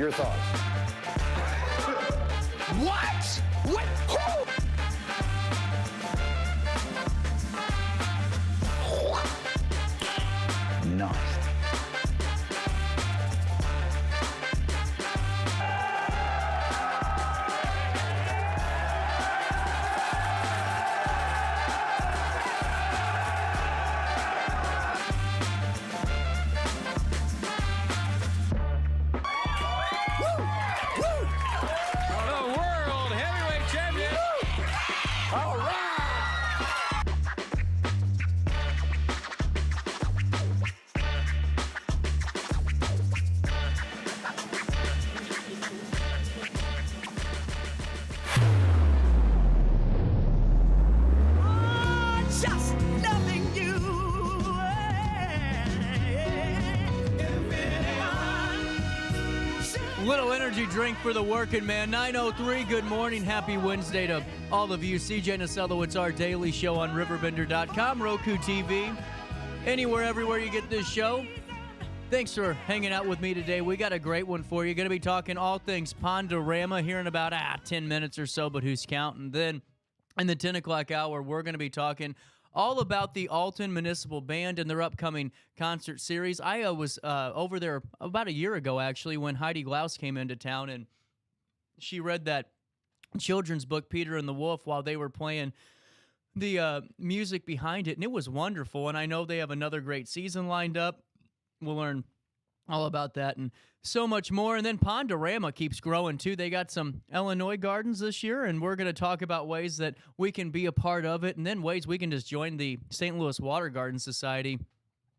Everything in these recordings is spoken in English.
Your thoughts? What? What? Who? Nice. Little energy drink for the working man. 9:03, good morning. Happy Wednesday to all of you. CJ Nasello, it's our daily show on RiverBender.com, Roku TV, anywhere, everywhere you get this show. Thanks for hanging out with me today. We got a great one for you. Going to be talking all things Pond-O-Rama here in about 10 minutes or so, but who's counting? Then in the 10 o'clock hour, we're going to be talking all about the Alton Municipal Band and their upcoming concert series. I was over there about a year ago, actually, when Heidi Glaus came into town, and she read that children's book, Peter and the Wolf, while they were playing the music behind it, and it was wonderful, and I know they have another great season lined up. We'll learn all about that and so much more. And then Pond-O-Rama keeps growing, too. They got some Illinois gardens this year, and we're going to talk about ways that we can be a part of it and then ways we can just join the St. Louis Water Garden Society,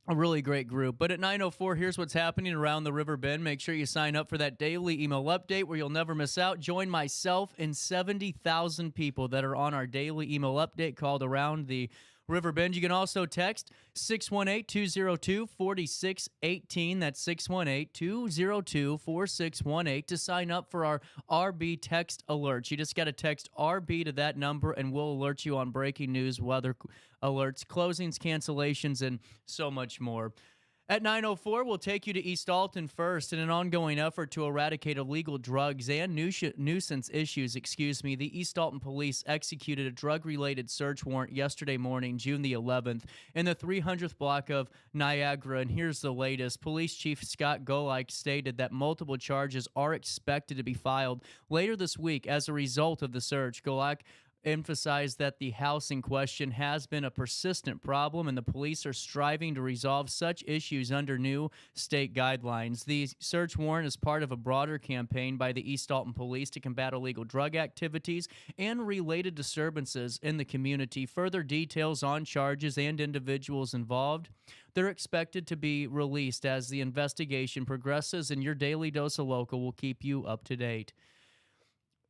a really great group. But at 9:04, here's what's happening around the River Bend. Make sure you sign up for that daily email update where you'll never miss out. Join myself and 70,000 people that are on our daily email update called Around the River Bend. You can also text 618-202-4618. That's 618-202-4618 to sign up for our RB text alerts. You just got to text RB to that number, and we'll alert you on breaking news, weather alerts, closings, cancellations, and so much more. At 9:04, we'll take you to East Alton first. In an ongoing effort to eradicate illegal drugs and nuisance issues, the East Alton police executed a drug-related search warrant yesterday morning, June the 11th, in the 300th block of Niagara. And here's the latest. Police Chief Scott Golick stated that multiple charges are expected to be filed later this week as a result of the search. Golick emphasized that the house in question has been a persistent problem and the police are striving to resolve such issues under new state guidelines. The search warrant is part of a broader campaign by the East Alton Police to combat illegal drug activities and related disturbances in the community. Further details on charges and individuals involved, they're expected to be released as the investigation progresses, and your daily dose of local will keep you up to date.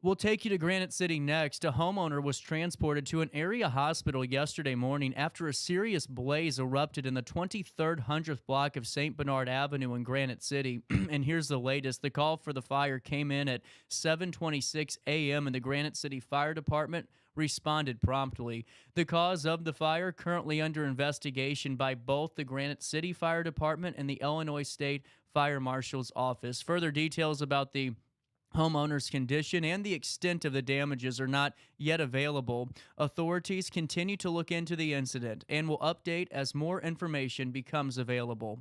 We'll take you to Granite City next. A homeowner was transported to an area hospital yesterday morning after a serious blaze erupted in the 2300th block of St. Bernard Avenue in Granite City. And here's the latest. The call for the fire came in at 7:26 a.m. and the Granite City Fire Department responded promptly. The cause of the fire currently under investigation by both the Granite City Fire Department and the Illinois State Fire Marshal's Office. Further details about the homeowner's condition and the extent of the damages are not yet available. Authorities continue to look into the incident and will update as more information becomes available.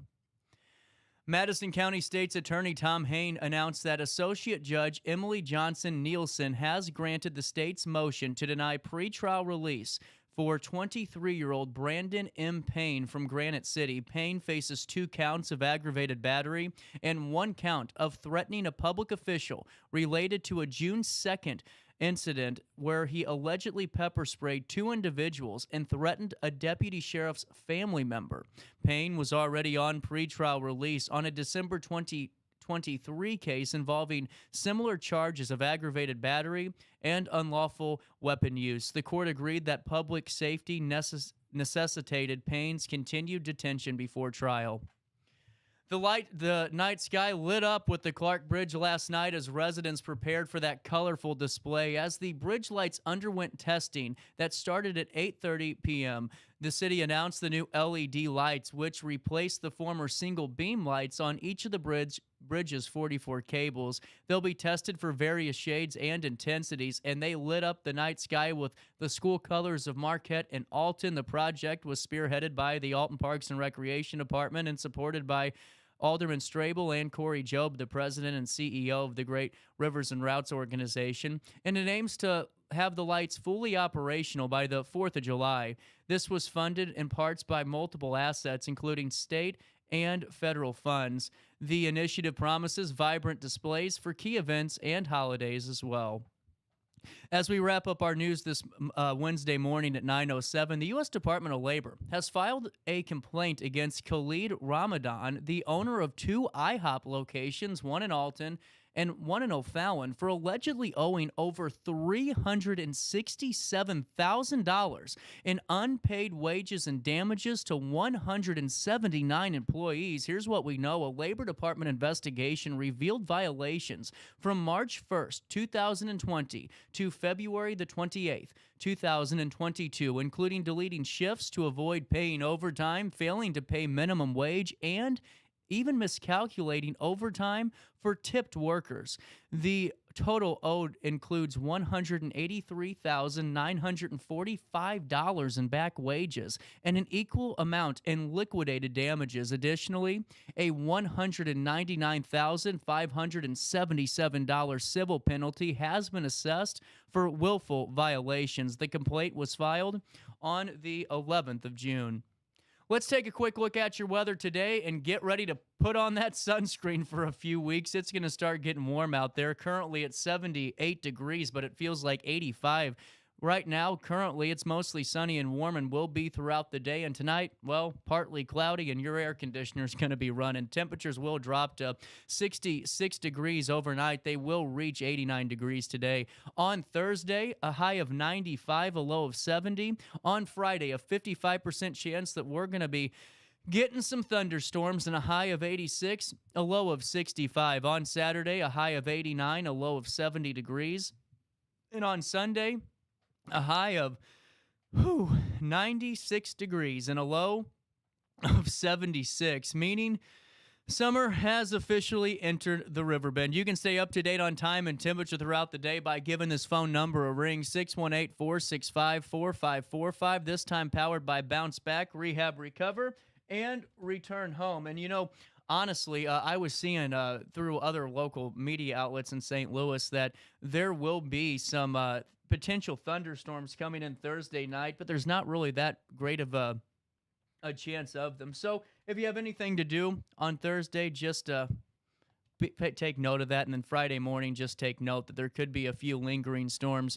Madison County State's Attorney Tom Hain announced that Associate Judge Emily Johnson Nielsen has granted the state's motion to deny pretrial release for 23-year-old Brandon M. Payne from Granite City. Payne faces 2 counts of aggravated battery and 1 count of threatening a public official related to a June 2nd incident where he allegedly pepper sprayed 2 individuals and threatened a deputy sheriff's family member. Payne was already on pretrial release on a December 2023 case involving similar charges of aggravated battery and unlawful weapon use. The court agreed that public safety necessitated Payne's continued detention before trial. The night sky lit up with the Clark Bridge last night as residents prepared for that colorful display. As the bridge lights underwent testing that started at 8:30 p.m., the city announced the new LED lights, which replaced the former single beam lights on each of the Bridges 44 cables. They'll be tested for various shades and intensities, and they lit up the night sky with the school colors of Marquette and Alton. The project was spearheaded by the Alton Parks and Recreation Department and supported by Alderman Strable and Corey Jobe, the president and CEO of the Great Rivers and Routes organization, and it aims to have the lights fully operational by the 4th of July. This was funded in parts by multiple assets, including state and federal funds. The initiative promises vibrant displays for key events and holidays as well. As we wrap up our news this Wednesday morning at 9:07, the U.S. Department of Labor has filed a complaint against Khalid Ramadan, the owner of 2 IHOP locations, one in Alton and one in O'Fallon, for allegedly owing over $367,000 in unpaid wages and damages to 179 employees. Here's what we know. A Labor Department investigation revealed violations from March 1st, 2020 to February the 28th, 2022, including deleting shifts to avoid paying overtime, failing to pay minimum wage, and even miscalculating overtime for tipped workers. The total owed includes $183,945 in back wages and an equal amount in liquidated damages. Additionally, a $199,577 civil penalty has been assessed for willful violations. The complaint was filed on the 11th of June. Let's take a quick look at your weather today and get ready to put on that sunscreen for a few weeks. It's going to start getting warm out there. Currently at 78 degrees, but it feels like 85 right now. Currently, it's mostly sunny and warm and will be throughout the day. And tonight, well, partly cloudy, and your air conditioner is going to be running. Temperatures will drop to 66 degrees overnight. They will reach 89 degrees today. On Thursday, a high of 95, a low of 70. On Friday, a 55% chance that we're going to be getting some thunderstorms and a high of 86, a low of 65. On Saturday, a high of 89, a low of 70 degrees. And on Sunday, a high of 96 degrees and a low of 76, meaning summer has officially entered the Riverbend. You can stay up to date on time and temperature throughout the day by giving this phone number a ring, 618-465-4545, this time powered by Bounce Back, Rehab, Recover, and Return Home. And, you know, honestly, I was seeing through other local media outlets in St. Louis that there will be some potential thunderstorms coming in Thursday night, but there's not really that great of a chance of them. So if you have anything to do on Thursday, just take note of that. And then Friday morning, just take note that there could be a few lingering storms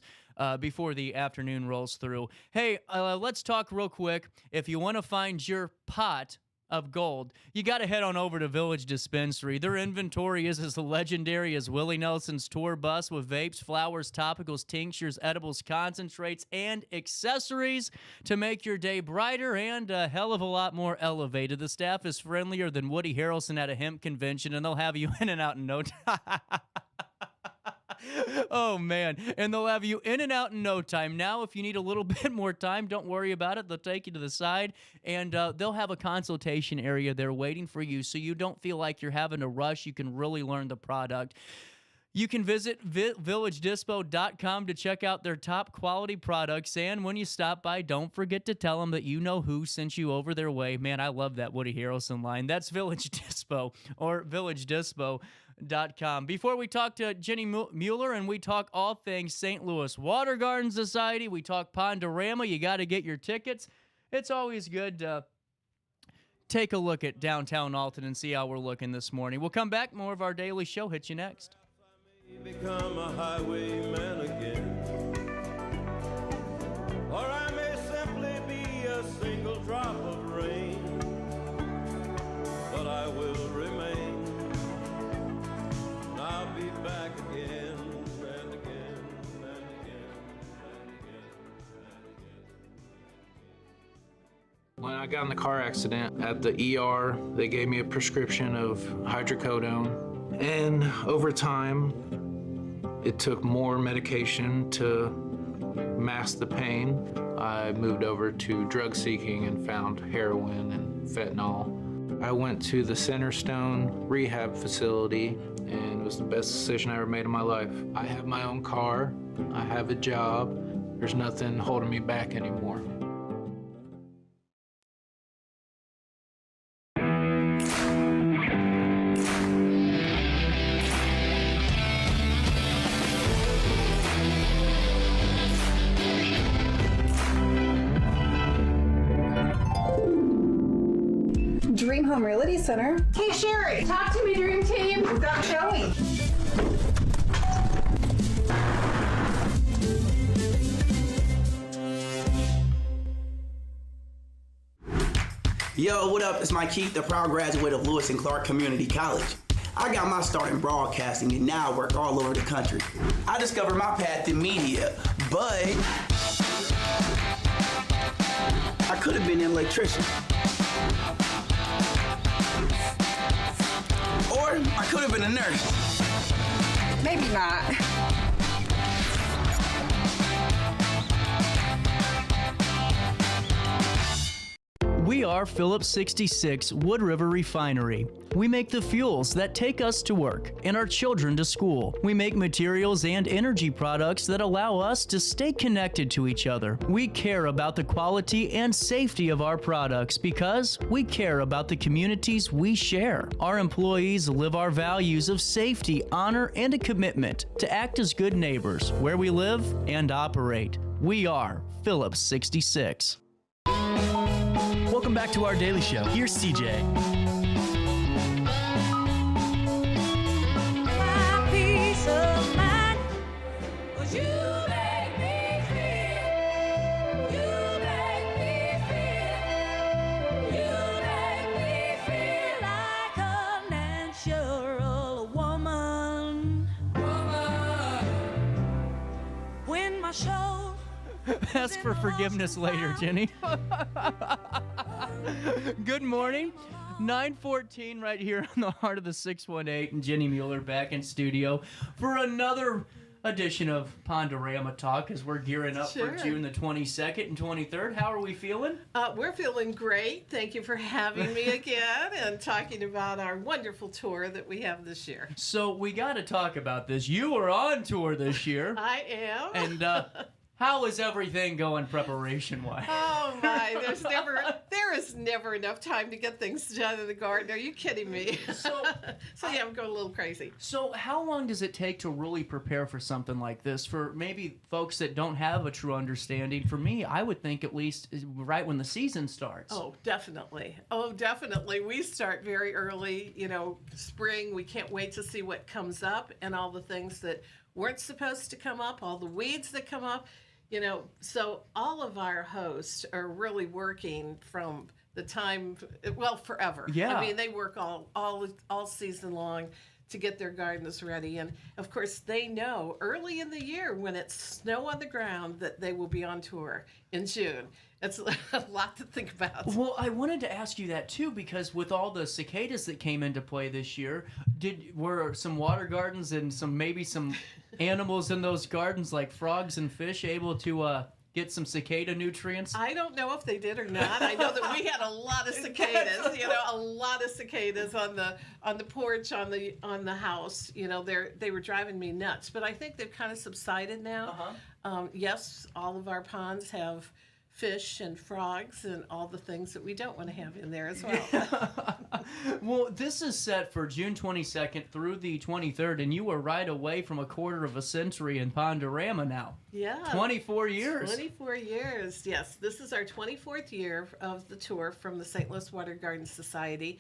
before the afternoon rolls through. Hey, let's talk real quick. If you want to find your pot of gold, you got to head on over to Village Dispensary. Their inventory is as legendary as Willie Nelson's tour bus, with vapes, flowers, topicals, tinctures, edibles, concentrates, and accessories to make your day brighter and a hell of a lot more elevated. The staff is friendlier than Woody Harrelson at a hemp convention, and they'll have you in and out in no time. Oh, man. And they'll have you in and out in no time. Now, if you need a little bit more time, don't worry about it. They'll take you to the side, and they'll have a consultation area there waiting for you, so you don't feel like you're having to rush. You can really learn the product. You can visit villagedispo.com to check out their top quality products. And when you stop by, don't forget to tell them that you know who sent you over their way. Man, I love that Woody Harrelson line. That's Village Dispo, or villagedispo.com. Before we talk to Ginny Mueller and we talk all things St. Louis Water Garden Society, we talk Pond-O-Rama, you got to get your tickets. It's always good to take a look at downtown Alton and see how we're looking this morning. We'll come back. More of our daily show hits you next. Become a highwayman again, or I may simply be a single drop of rain, but I will remain, and I'll be back again and again and again and again and again. When I got in the car accident at the ER, they gave me a prescription of hydrocodone. And over time, it took more medication to mask the pain. I moved over to drug seeking and found heroin and fentanyl. I went to the Centerstone rehab facility, and it was the best decision I ever made in my life. I have my own car, I have a job, there's nothing holding me back anymore. Dream Home Realty Center. Hey Sherry, talk to me, Dream Team. We've got showing. Yo, what up? It's Mike Keith, the proud graduate of Lewis and Clark Community College. I got my start in broadcasting and now I work all over the country. I discovered my path in media, but I could have been an electrician. Or I could have been a nurse. Maybe not. We are Phillips 66 Wood River Refinery. We make the fuels that take us to work and our children to school. We make materials and energy products that allow us to stay connected to each other. We care about the quality and safety of our products because we care about the communities we share. Our employees live our values of safety, honor, and a commitment to act as good neighbors where we live and operate. We are Phillips 66. Welcome back to our daily show. Here's CJ. My peace of mind, 'cause you make me feel, you make me feel like a natural woman. When my soul Ask for forgiveness later, Jenny. Good morning. 9:14 right here on the heart of the 618, and Ginny Mueller back in studio for another edition of Pond-O-Rama Talk as we're gearing up for June the 22nd and 23rd. How are we feeling? We're feeling great. Thank you for having me again and talking about our wonderful tour that we have this year. So we got to talk about this. You were on tour this year. I am. And how is everything going preparation-wise? Oh my, there is never enough time to get things done in the garden. Are you kidding me? So yeah, I'm going a little crazy. So how long does it take to really prepare for something like this? For maybe folks that don't have a true understanding, for me, I would think at least right when the season starts. Oh, definitely. Oh, definitely. We start very early, spring. We can't wait to see what comes up and all the things that weren't supposed to come up, all the weeds that come up. So all of our hosts are really working from the time, forever. Yeah. I mean, they work all season long to get their gardens ready. And of course, they know early in the year when it's snow on the ground that they will be on tour in June. It's a lot to think about. Well, I wanted to ask you that too, because with all the cicadas that came into play this year, were some water gardens and maybe some animals in those gardens like frogs and fish able to get some cicada nutrients? I don't know if they did or not. I know that we had a lot of cicadas, a lot of cicadas on the porch on the house. They were driving me nuts, but I think they've kind of subsided now. Yes, all of our ponds have fish and frogs and all the things that we don't want to have in there as well. Well, this is set for June 22nd through the 23rd, and you were right away from a quarter of a century in Pond-O-Rama now. Yeah. 24 years. 24 years, yes. This is our 24th year of the tour from the St. Louis Water Garden Society.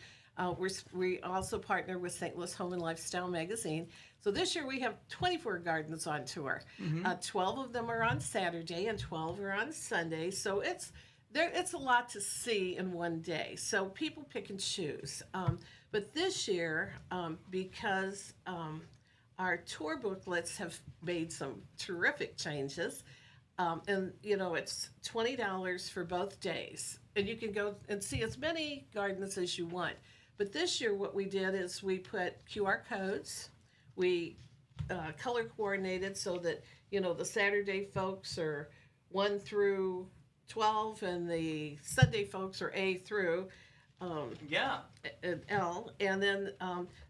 We also partner with St. Louis Home and Lifestyle magazine. So this year we have 24 gardens on tour. 12 of them are on Saturday and 12 are on Sunday. So it's a lot to see in one day. So people pick and choose. But this year, because our tour booklets have made some terrific changes, and it's $20 for both days. And you can go and see as many gardens as you want. But this year what we did is we put QR codes. We color coordinated so that, the Saturday folks are 1 through 12 and the Sunday folks are A through. Yeah. an L, and then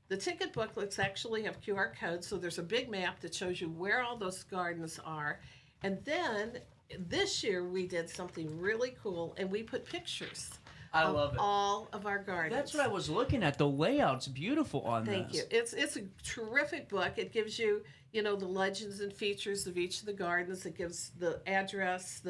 the ticket booklets actually have QR codes, so there's a big map that shows you where all those gardens are. And then this year we did something really cool, and we put pictures I love it. all of our gardens. That's what I was looking at. The layout's beautiful on Thank this. you. It's a terrific book. It gives you, the legends and features of each of the gardens. It gives the address,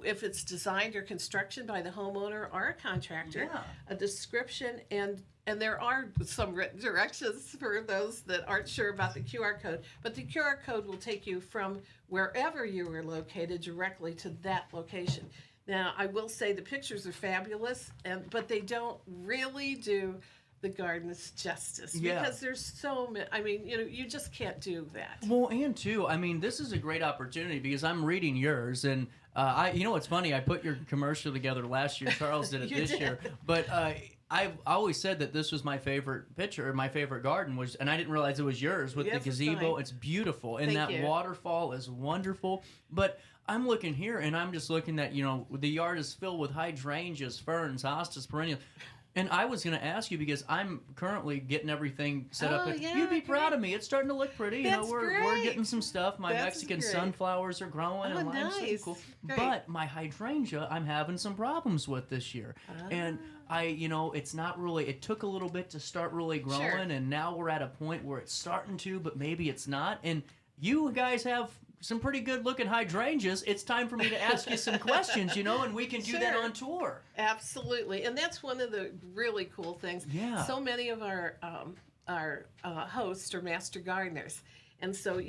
if it's designed or construction by the homeowner or a contractor, Yeah. a description, and there are some written directions for those that aren't sure about the QR code. But the QR code will take you from wherever you were located directly to that location. Now, I will say the pictures are fabulous, but they don't really do the gardens justice, Yeah. because there's so many. I mean, you just can't do that. Well, and too, I mean, this is a great opportunity because I'm reading yours, and what's funny? I put your commercial together last year. Charles did it this year, but I've always said that this was my favorite picture, or my favorite garden was, and I didn't realize it was yours with Yes, the it's gazebo. mine. It's beautiful, and Thank that you. waterfall is wonderful. But I'm looking here, and I'm just looking at the yard is filled with hydrangeas, ferns, hostas, perennials. And I was going to ask you because I'm currently getting everything set up. Oh, yeah, You'd be proud great. of me. It's starting to look pretty. That's we're great. getting some stuff. My That's Mexican great. sunflowers are growing, Oh, and lime's looking nice. cool. Great. But my hydrangea, I'm having some problems with this year. And it's not really. It took a little bit to start really growing, Sure. and now we're at a point where it's starting to, but maybe it's not. And you guys have some pretty good looking hydrangeas. It's time for me to ask you some questions, and we can do that Sure. on tour. Absolutely, and that's one of the really cool things. Yeah. So many of our hosts are master gardeners, and so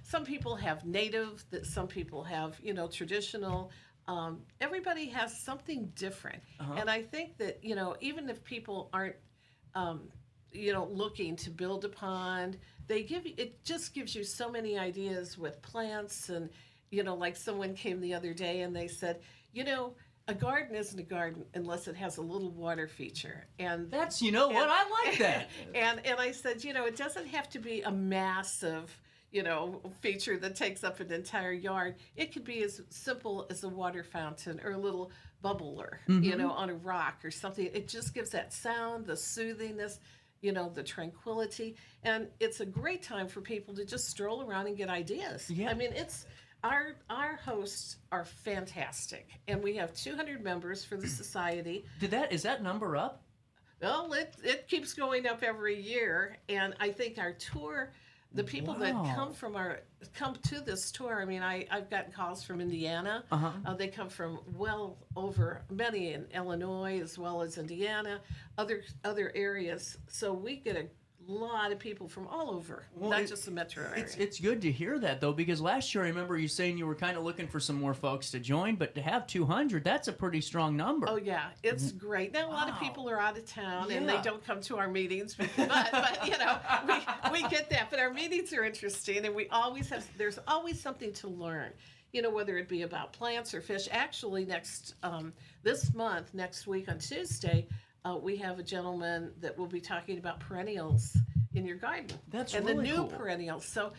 some people have native, that some people have traditional. Everybody has something different, and I think that even if people aren't looking to build a pond, it just gives you so many ideas with plants, and like someone came the other day and they said, a garden isn't a garden unless it has a little water feature. And That's what I like that. and I said, it doesn't have to be a massive feature that takes up an entire yard. It could be as simple as a water fountain or a little bubbler, on a rock or something. It just gives that sound, the soothingness, the tranquility, and it's a great time for people to just stroll around and get ideas. Yeah. I mean, it's our hosts are fantastic, and we have 200 members for the society. Is that number up? Well, it keeps going up every year, and I think our tour, the people that come to this tour. I mean, I've gotten calls from Indiana. They come from well over many in Illinois as well as Indiana, other areas. So we get a lot of people from all over, not just the metro area. It's good to hear that, though, because last year I remember you saying you were kind of looking for some more folks to join, but to have 200, that's a pretty strong number. Oh, yeah, it's great. Now, a lot of people are out of town, and Yeah. they don't come to our meetings, but we get that. But our meetings are interesting, and there's always something to learn, whether it be about plants or fish. Actually, next week on Tuesday, we have a gentleman that will be talking about perennials in your garden. That's and really the new cool. perennials. So,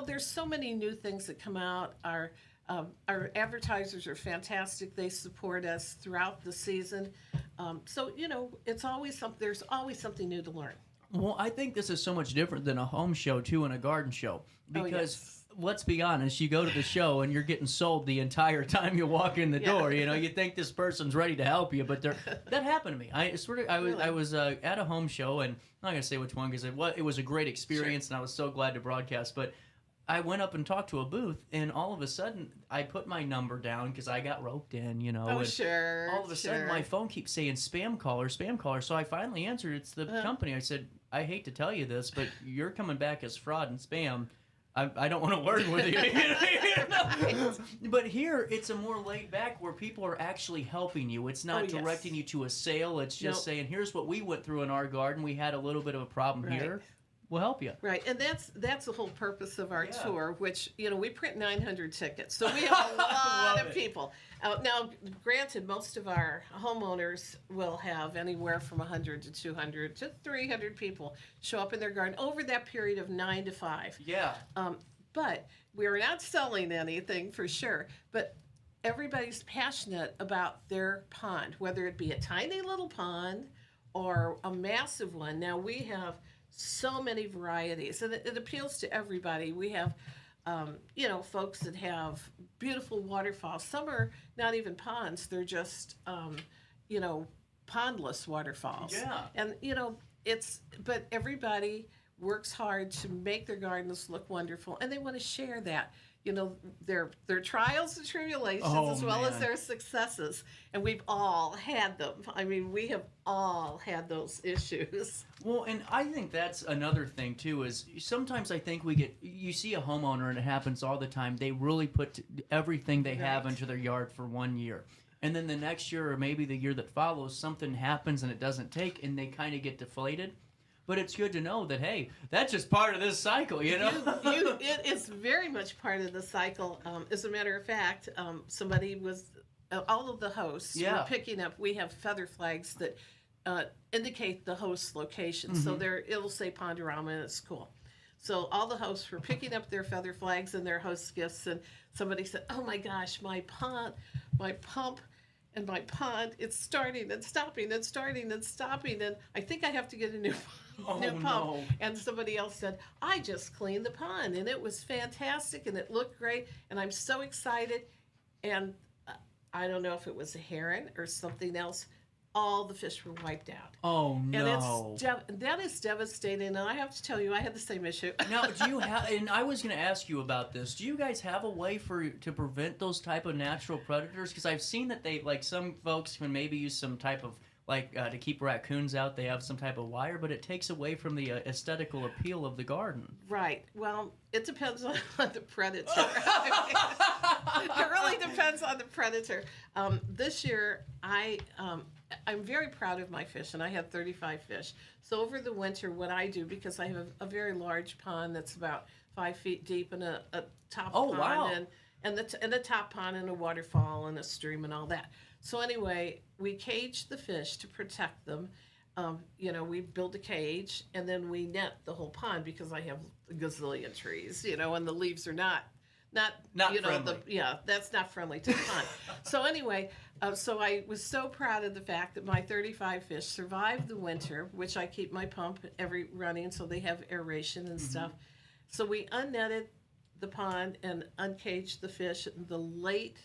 there's so many new things that come out. Our advertisers are fantastic. They support us throughout the season. So, it's always there's always something new to learn. Well, I think this is so much different than a home show, too, and a garden show, because let's be honest, you go to the show and you're getting sold the entire time you walk in the door. You think this person's ready to help you, but that happened to me. I was at a home show, and I'm not gonna say which one because it was a great experience, and I was so glad to broadcast. But I went up and talked to a booth, and all of a sudden I put my number down because I got roped in. Oh, and sure. all of a sudden my phone keeps saying spam caller, spam caller. So I finally answered. It's the company. I said, I hate to tell you this, but you're coming back as fraud and spam. I don't want to work with you. But here, it's a more laid back where people are actually helping you. It's not directing you to a sale. It's just saying, here's what we went through in our garden. We had a little bit of a problem here. We'll help you. Right, and that's the whole purpose of our tour, which, we print 900 tickets. So we have a lot of people. Now, granted, most of our homeowners will have anywhere from 100 to 200 to 300 people show up in their garden over that period of 9 to 5. Yeah. But we are not selling anything for sure. But everybody's passionate about their pond, whether it be a tiny little pond or a massive one. Now we have so many varieties, and it appeals to everybody. We have, folks that have beautiful waterfalls. Some are not even ponds; they're just, pondless waterfalls. Yeah. And but everybody works hard to make their gardens look wonderful, and they want to share that. Their trials and tribulations as well as their successes, and we've all had them. I mean, we have all had those issues. Well, and I think that's another thing too. Is sometimes I think you see a homeowner, and it happens all the time. They really put everything they have into their yard for 1 year. And then the next year, or maybe the year that follows, something happens and it doesn't take, and they kind of get deflated. But it's good to know that, hey, that's just part of this cycle, It is very much part of the cycle. As a matter of fact, somebody was, all of the hosts were picking up, we have feather flags that indicate the host's location. Mm-hmm. So it'll say Pond-O-Rama, and it's cool. So all the hosts were picking up their feather flags and their host gifts, and somebody said, oh my gosh, my pump, and my pond, it's starting and stopping and starting and stopping, and I think I have to get a new pump. No. And somebody else said, I just cleaned the pond, and it was fantastic, and it looked great, and I'm so excited. And I don't know if it was a heron or something else. All the fish were wiped out. Oh, no. And that is devastating, and I have to tell you, I had the same issue. Now, do you have, and I was going to ask you about this, do you guys have a way to prevent those type of natural predators? Because I've seen that some folks can maybe use some type of, to keep raccoons out, they have some type of wire, but it takes away from the aesthetical appeal of the garden. Right. Well, it depends on the predator. It really depends on the predator. This year, I'm very proud of my fish, and I had 35 fish. So over the winter, what I do, because I have a very large pond that's about 5 feet deep, and a top pond, wow. and the top pond, and a waterfall, and a stream, and all that. So anyway, we cage the fish to protect them. We build a cage, and then we net the whole pond, because I have a gazillion trees, and the leaves are not friendly. That's not friendly to the pond. So anyway, so I was so proud of the fact that my 35 fish survived the winter, which I keep my pump running so they have aeration and stuff. So we unnetted the pond and uncaged the fish in the late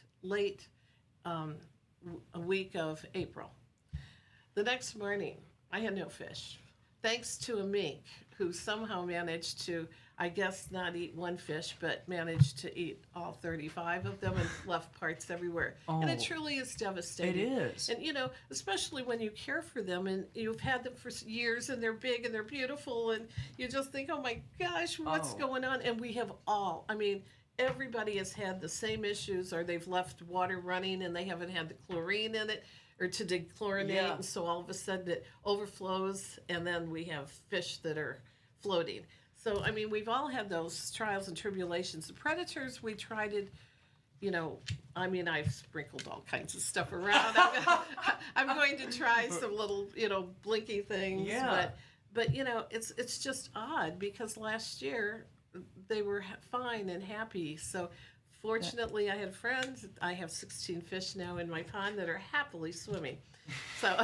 week of April. The next morning, I had no fish, thanks to a mink who somehow managed to, I guess, not eat one fish, but managed to eat all 35 of them and left parts everywhere. And it truly is devastating. It is. And, especially when you care for them and you've had them for years and they're big and they're beautiful, and you just think, oh my gosh, what's going on? And we have everybody has had the same issues, or they've left water running and they haven't had the chlorine in it, or to dechlorinate, and so all of a sudden it overflows, and then we have fish that are floating. So, we've all had those trials and tribulations. The predators, we tried it, I've sprinkled all kinds of stuff around. I'm going to try some little, blinky things. Yeah. But it's just odd, because last year they were fine and happy. So fortunately, I had friends. I have 16 fish now in my pond that are happily swimming. So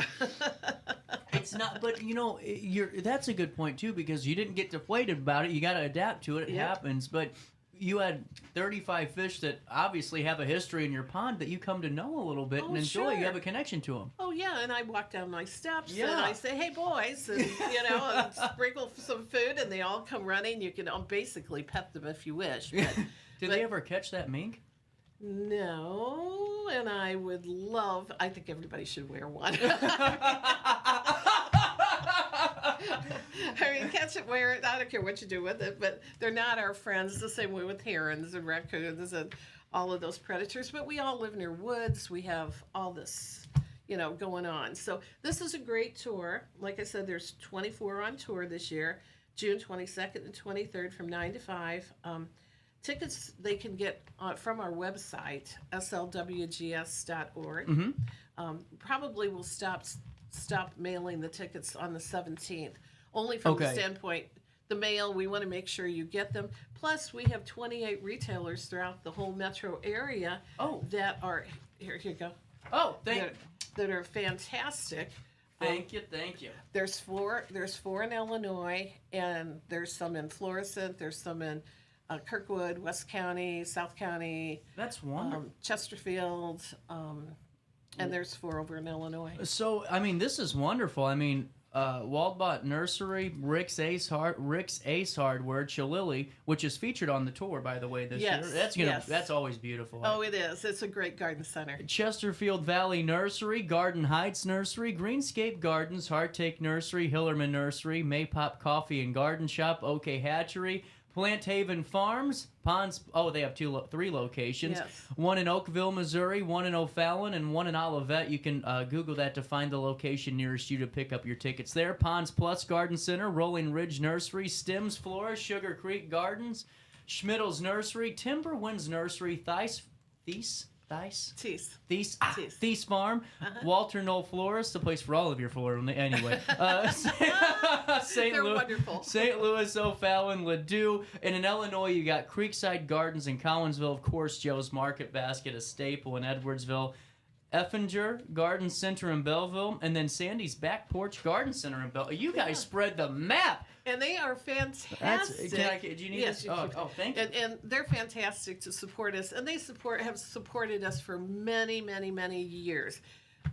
it's not, but that's a good point too, because you didn't get deflated about it. You got to adapt to it. It happens. But you had 35 fish that obviously have a history in your pond that you come to know a little bit and enjoy. Sure. You have a connection to them. Oh yeah, and I walk down my steps and I say, "Hey boys," and and sprinkle some food, and they all come running. You can basically pet them if you wish. But, Did they ever catch that mink? No, and I would love. I think everybody should wear one. Catch it, wear it. I don't care what you do with it, but they're not our friends. The same way with herons and raccoons and all of those predators. But we all live near woods. We have all this, going on. So this is a great tour. Like I said, there's 24 on tour this year, June 22nd and 23rd from 9 to 5. Tickets they can get from our website, slwgs.org. Mm-hmm. Probably we'll stop mailing the tickets on the 17th, only from the standpoint the mail. We want to make sure you get them. Plus, we have 28 retailers throughout the whole metro area that are, here you go. Oh, thank you. That are fantastic. Thank you. There's four in Illinois, and there's some in Florissant. There's some in Kirkwood, West County, South County. That's wonderful. Chesterfield, and there's 4 over in Illinois. So, I mean, this is wonderful. I mean, Waldbot Nursery, Rick's Ace Hardware, Chilili, which is featured on the tour, by the way, this year. That's always beautiful. Oh, it is. It's a great garden center. Chesterfield Valley Nursery, Garden Heights Nursery, Greenscape Gardens, Hearttake Nursery, Hillerman Nursery, Maypop Coffee and Garden Shop, OK Hatchery, Plant Haven Farms, Ponds. Oh, they have 3 locations. Yes. One in Oakville, Missouri, one in O'Fallon, and one in Olivet. You can Google that to find the location nearest you to pick up your tickets there. Ponds Plus Garden Center, Rolling Ridge Nursery, Stims Florist, Sugar Creek Gardens, Schmidl's Nursery, Timberwinds Nursery, Thies Farm, Walter Knoll Florist, the place for all of your flora. Anyway, They're wonderful. St. Louis, O'Fallon, Ladue, and in Illinois you got Creekside Gardens in Collinsville, of course, Joe's Market Basket, a staple in Edwardsville, Effinger Garden Center in Belleville, and then Sandy's Back Porch Garden Center in Belleville. You guys spread the map. And they are fantastic. Do you need this? Thank you. And they're fantastic to support us, and they have supported us for many, many, many years,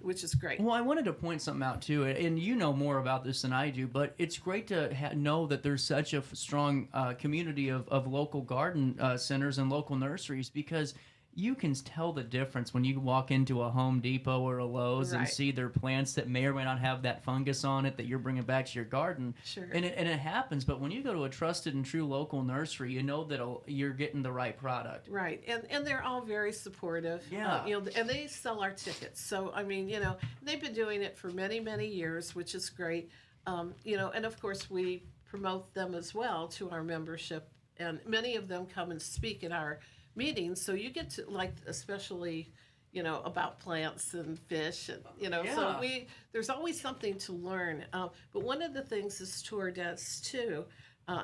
which is great. Well, I wanted to point something out too, and you know more about this than I do, but it's great to know that there's such a strong community of local garden centers and local nurseries, because you can tell the difference when you walk into a Home Depot or a Lowe's and see their plants that may or may not have that fungus on it that you're bringing back to your garden. Sure. And it happens, but when you go to a trusted and true local nursery, you know that you're getting the right product. Right, and they're all very supportive. Yeah. And they sell our tickets. So, I mean, they've been doing it for many, many years, which is great. And of course we promote them as well to our membership, and many of them come and speak at our meetings, so you get to, like, especially about plants and fish, and so there's always something to learn, but one of the things this tour does too,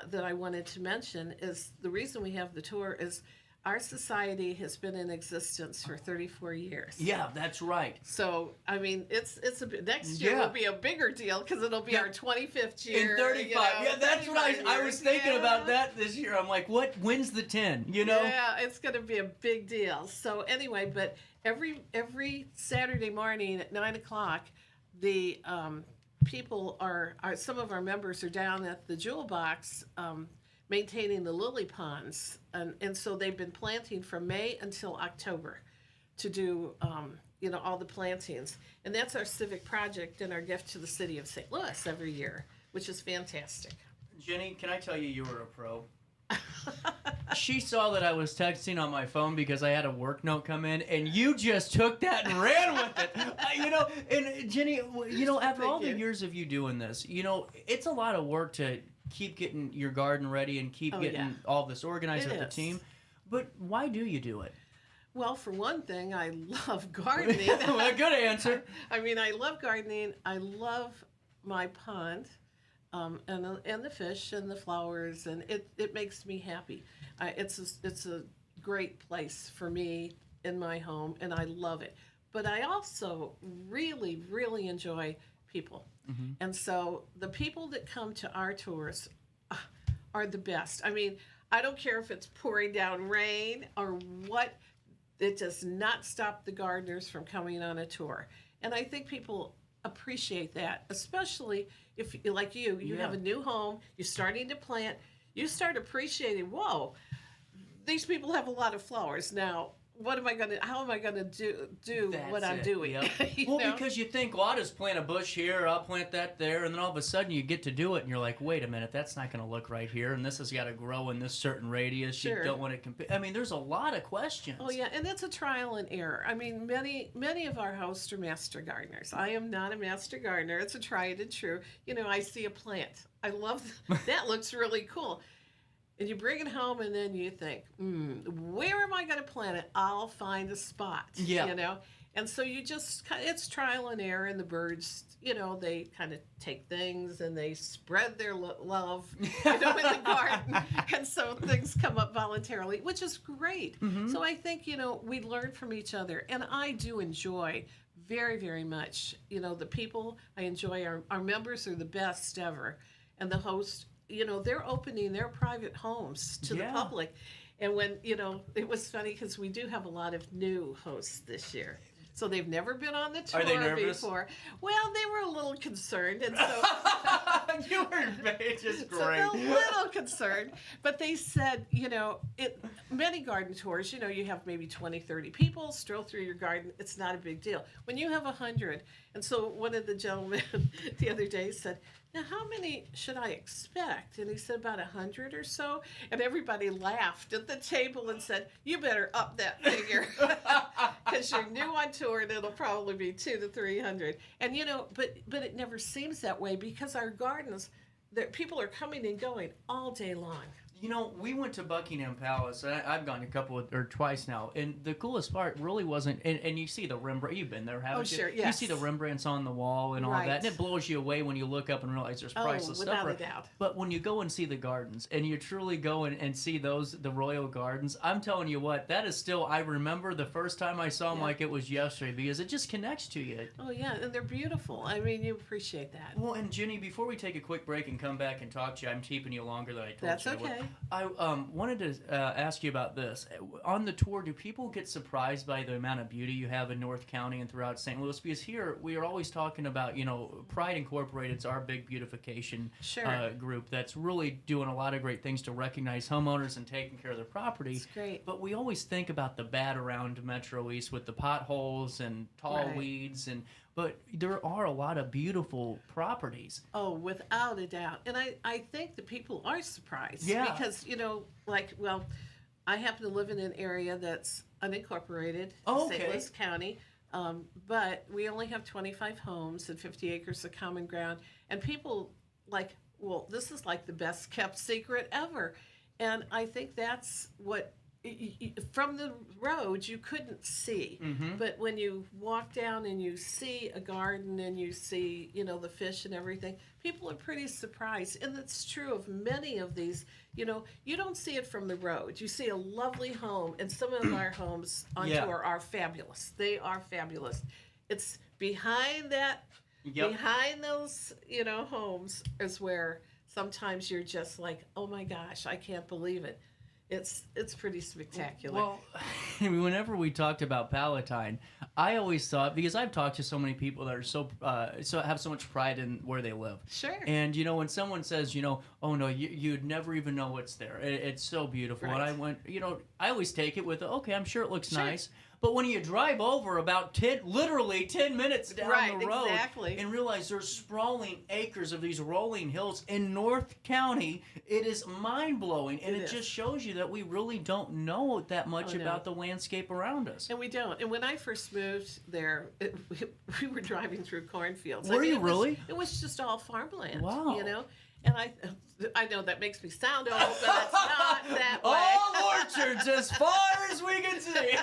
that I wanted to mention, is the reason we have the tour is our society has been in existence for 34 years. Yeah, that's right. So, I mean, next year will be a bigger deal, because it'll be our 25th year. In 35. That's what I was thinking about that this year. I'm like, when's the 10, Yeah, it's going to be a big deal. So anyway, but every Saturday morning at 9 o'clock, the people some of our members are down at the Jewel Box, maintaining the lily ponds, and so they've been planting from May until October to do all the plantings, and that's our civic project and our gift to the city of St. Louis every year, which is fantastic. Jenny, can I tell you were a pro? She saw that I was texting on my phone because I had a work note come in, and you just took that and ran with it. And Jenny, after all the years of you doing this, it's a lot of work to keep getting your garden ready and keep getting all this organized with the team. But why do you do it? Well, for one thing, I love gardening. Good answer. I mean, I love gardening. I love my pond, and the fish and the flowers, and it makes me happy. It's a great place for me in my home, and I love it. But I also really, really enjoy people. Mm-hmm. And so the people that come to our tours are the best. I mean, I don't care if it's pouring down rain or what, it does not stop the gardeners from coming on a tour. And I think people appreciate that, especially if, like you have a new home, you're starting to plant, you start appreciating, whoa, these people have a lot of flowers. Now, how am I gonna do what I'm doing? Yep. Because you think, well, I'll just plant a bush here, I'll plant that there, and then all of a sudden you get to do it, and you're like, wait a minute, that's not gonna look right here, and this has got to grow in this certain radius. Sure. You don't want to compete. I mean, there's a lot of questions. Oh yeah, and that's a trial and error. I mean, many of our hosts are master gardeners. I am not a master gardener. It's a tried and true. I see a plant. I love that. Looks really cool. And you bring it home, and then you think, where am I going to plant it? I'll find a spot. Yeah. And so you just, it's trial and error, and the birds, they kind of take things and they spread their love, in the garden. And so things come up voluntarily, which is great. So I think, we learn from each other. And I do enjoy very, very much, the people I enjoy, our members are the best ever. And the host, they're opening their private homes to the public. And when, it was funny because we do have a lot of new hosts this year. So they've never been on the tour Are they nervous? before. Well, they were a little concerned, and so You were just so great. a little concerned. But they said, many garden tours, you have maybe 20, 30 people stroll through your garden. It's not a big deal. When you have 100, and so one of the gentlemen the other day said, "Now, how many should I expect?" And he said about 100 or so. And everybody laughed at the table and said, "You better up that figure because you're new on tour and it'll probably be 200 to 300." And but it never seems that way because our gardens, people are coming and going all day long. We went to Buckingham Palace. I've gone twice now, and the coolest part really wasn't. And you see the Rembrandt. You've been there, haven't you? Sure, yes. You see the Rembrandts on the wall and all Right. that, and it blows you away when you look up and realize there's priceless stuff. without a doubt. But when you go and see the gardens, and you truly go and see the royal gardens, I'm telling you what, that is still. I remember the first time I saw them like it was yesterday because it just connects to you. Oh yeah, and they're beautiful. I mean, you appreciate that. Well, and Ginny, before we take a quick break and come back and talk to you, I'm keeping you longer than I told That's you. I would. okay. I wanted to ask you about this. On the tour, do people get surprised by the amount of beauty you have in North County and throughout St. Louis? Because here we are always talking about, Pride Incorporated's our big beautification group that's really doing a lot of great things to recognize homeowners and taking care of their property. It's great. But we always think about the bad around Metro East with the potholes and tall weeds but there are a lot of beautiful properties. Oh, without a doubt. And I think that people are surprised. Yeah. Because, I happen to live in an area that's unincorporated, St. Louis County, but we only have 25 homes and 50 acres of common ground. And people this is like the best kept secret ever. And I think that's what from the road you couldn't see, but when you walk down and you see a garden and you see the fish and everything, people are pretty surprised. And it's true of many of these. You don't see it from the road. You see a lovely home, and some of our homes on tour are fabulous. They are fabulous. It's behind that, behind those homes is where sometimes you're just like, oh my gosh, I can't believe it. It's pretty spectacular. Well, whenever we talked about Palatine, I always thought, because I've talked to so many people that are so have so much pride in where they live. Sure. And when someone says, oh no, you'd never even know what's there. It's so beautiful. Right. And I went, I always take it with, okay, I'm sure it looks nice. But when you drive over about literally 10 minutes down the road and realize there's sprawling acres of these rolling hills in North County, it is mind-blowing. And it just shows you that we really don't know that much about the landscape around us. And we don't. And when I first moved there, we were driving through cornfields. Were you really? It was just all farmland. Wow. And I know that makes me sound old, but it's not that way. All orchards as far as we can see.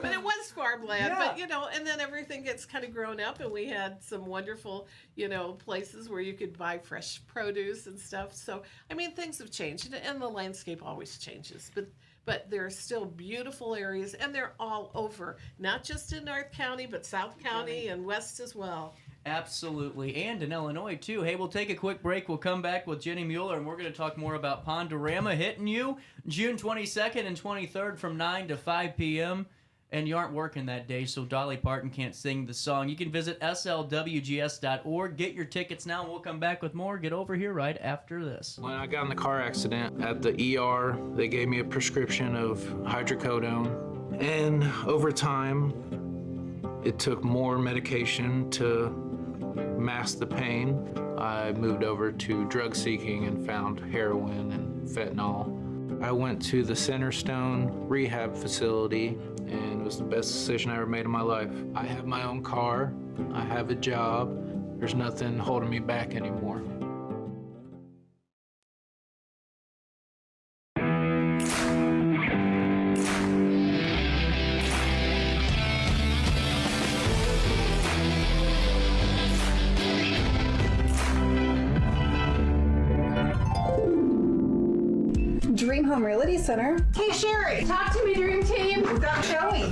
But it was farmland. But and then everything gets kind of grown up, and we had some wonderful, places where you could buy fresh produce and stuff. So things have changed, and the landscape always changes. But there are still beautiful areas, and they're all over, not just in North County, but South County and West as well. Absolutely, and in Illinois too. Hey, we'll take a quick break. We'll come back with Ginny Mueller, and we're going to talk more about Pond-O-Rama hitting you June 22nd and 23rd from 9 to 5 p.m. And you aren't working that day, so Dolly Parton can't sing the song. You can visit slwgs.org. Get your tickets now, and we'll come back with more. Get over here right after this. When I got in the car accident at the ER, they gave me a prescription of hydrocodone. And over time, it took more medication to mask the pain. I moved over to drug seeking and found heroin and fentanyl. I went to the Centerstone rehab facility, and it was the best decision I ever made in my life. I have my own car, I have a job, there's nothing holding me back anymore. Home Realty Center. Hey, Sherry, talk to me, Dream Team. We've got Joey.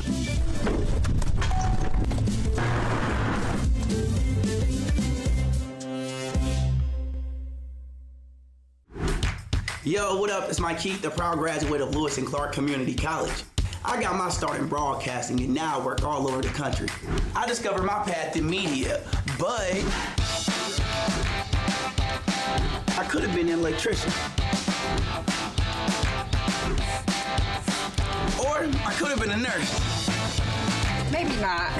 Yo, what up? It's Mike Keith, the proud graduate of Lewis and Clark Community College. I got my start in broadcasting and now I work all over the country. I discovered my path in media, but I could have been an electrician. Or I could have been a nurse. Maybe not.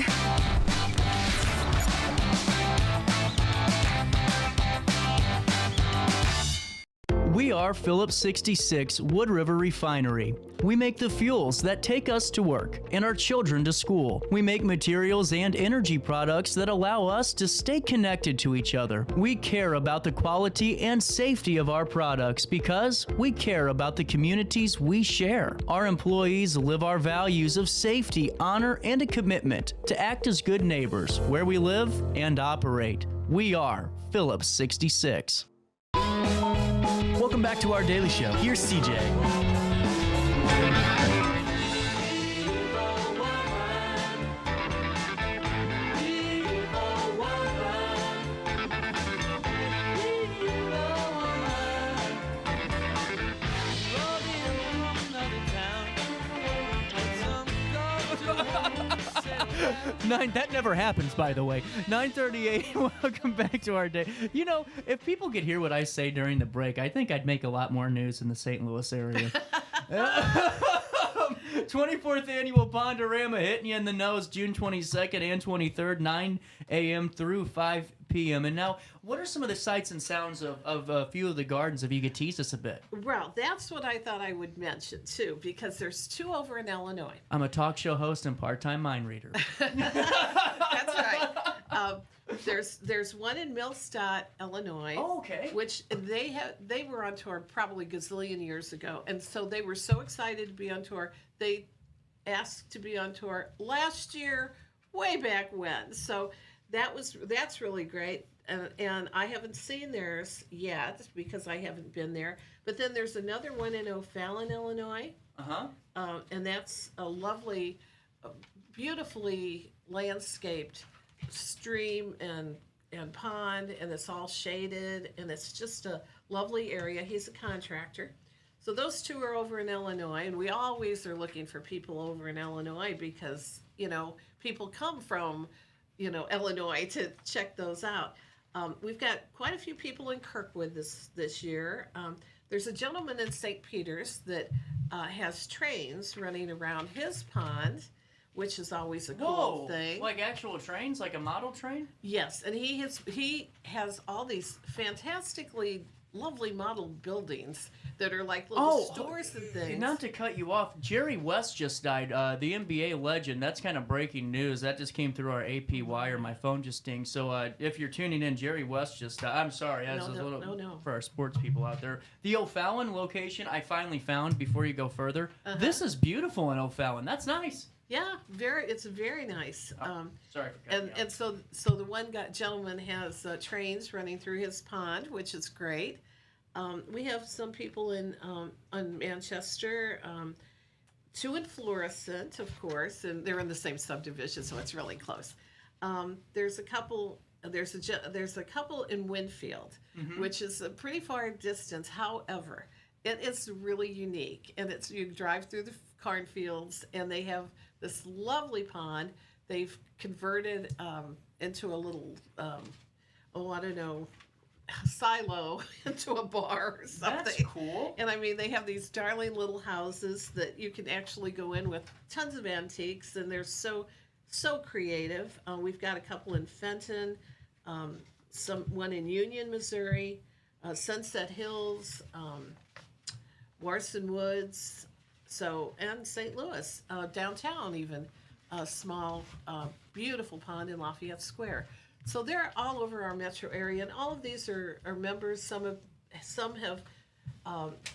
We are Phillips 66 Wood River Refinery. We make the fuels that take us to work and our children to school. We make materials and energy products that allow us to stay connected to each other. We care about the quality and safety of our products because we care about the communities we share. Our employees live our values of safety, honor, and a commitment to act as good neighbors where we live and operate. We are Phillips 66. Welcome back to our daily show. Here's CJ. That never happens, by the way. 9:38. Welcome back to our day. You know, if people could hear what I say during the break, I think I'd make a lot more news in the St. Louis area. 24th annual Pond-O-Rama hitting you in the nose June 22nd and 23rd, 9 a.m. through 5 p.m. And now, what are some of the sights and sounds of a few of the gardens, if you could tease us a bit? Well, that's what I thought I would mention, too, because there's two over in Illinois. I'm a talk show host and part-time mind reader. That's right. There's one in Millstadt, Illinois. Oh, okay. Which they were on tour probably gazillion years ago, and so they were so excited to be on tour. They asked to be on tour last year, way back when. So that's really great. And I haven't seen theirs yet because I haven't been there. But then there's another one in O'Fallon, Illinois. And that's a lovely, beautifully landscaped stream and pond, and it's all shaded, and it's just a lovely area. He's a contractor. So those two are over in Illinois, and we always are looking for people over in Illinois because, you know, people come from, you know, Illinois to check those out. We've got quite a few people in Kirkwood this year. There's a gentleman in St. Peters that has trains running around his pond, which is always a cool thing. Like actual trains, like a model train? Yes, and he has all these fantastically lovely model buildings that are like little stores and things. Not to cut you off, Jerry West just died, the NBA legend. That's kind of breaking news. That just came through our AP wire. My phone just dinged. So if you're tuning in, Jerry West just died. I'm sorry. No. For our sports people out there. The O'Fallon location I finally found before you go further. This is beautiful in O'Fallon. That's nice. Yeah, it's very nice. Sorry for cutting you off. And so the one gentleman has trains running through his pond, which is great. We have some people in Manchester, two in Florissant, of course, and they're in the same subdivision, so it's really close. There's a couple. There's a couple in Winfield, which is a pretty far distance. However, it is really unique, and you drive through the cornfields, and they have this lovely pond. They've converted into a little, silo into a bar or something. That's cool. And I mean, they have these darling little houses that you can actually go in with tons of antiques, and they're so creative. We've got a couple in Fenton, one in Union, Missouri, Sunset Hills, Warson Woods, and St. Louis, downtown even, a small, beautiful pond in Lafayette Square. So they're all over our metro area, and all of these are members. Some have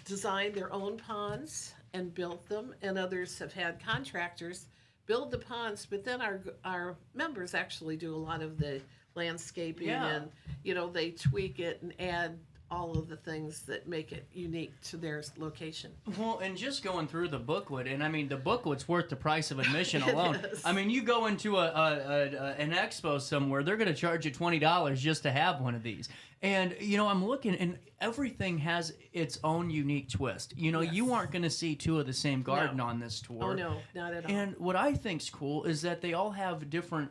designed their own ponds and built them, and others have had contractors build the ponds. But then our members actually do a lot of the landscaping, and they tweak it and add all of the things that make it unique to their location. Well, and just going through the booklet, and I mean, the booklet's worth the price of admission alone. is. I mean, you go into an expo somewhere, they're going to charge you $20 just to have one of these. And, I'm looking, and everything has its own unique twist. You aren't going to see two of the same garden on this tour. Oh, no, not at all. And what I think's cool is that they all have different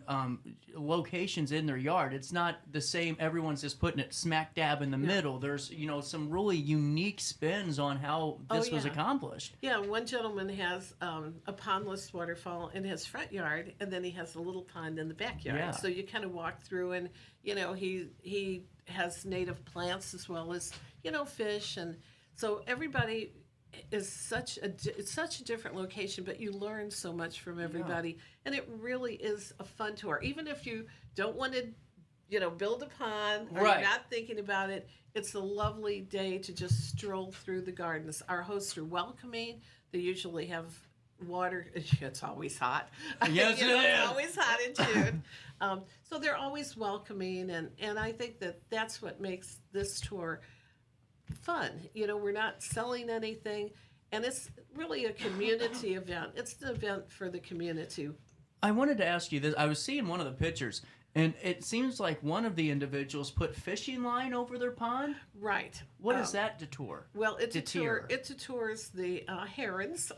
locations in their yard. It's not the same. Everyone's just putting it smack dab in the middle. There's, some really unique spins on how this was accomplished. Yeah, one gentleman has a pondless waterfall in his front yard, and then he has a little pond in the backyard. Yeah. So you kind of walk through, and he has native plants as well as fish, and so everybody is it's such a different location, but you learn so much from everybody, and it really is a fun tour. Even if you don't want to build a pond, or you're not thinking about it, it's a lovely day to just stroll through the gardens. Our hosts are welcoming. They usually have water. It's always hot. Yes, it's always hot in June. So they're always welcoming, and I think that's what makes this tour fun. We're not selling anything, and it's really a community event. It's an event for the community. I wanted to ask you this. I was seeing one of the pictures, and it seems like one of the individuals put fishing line over their pond. Right. What is that detour? Well, it detours the herons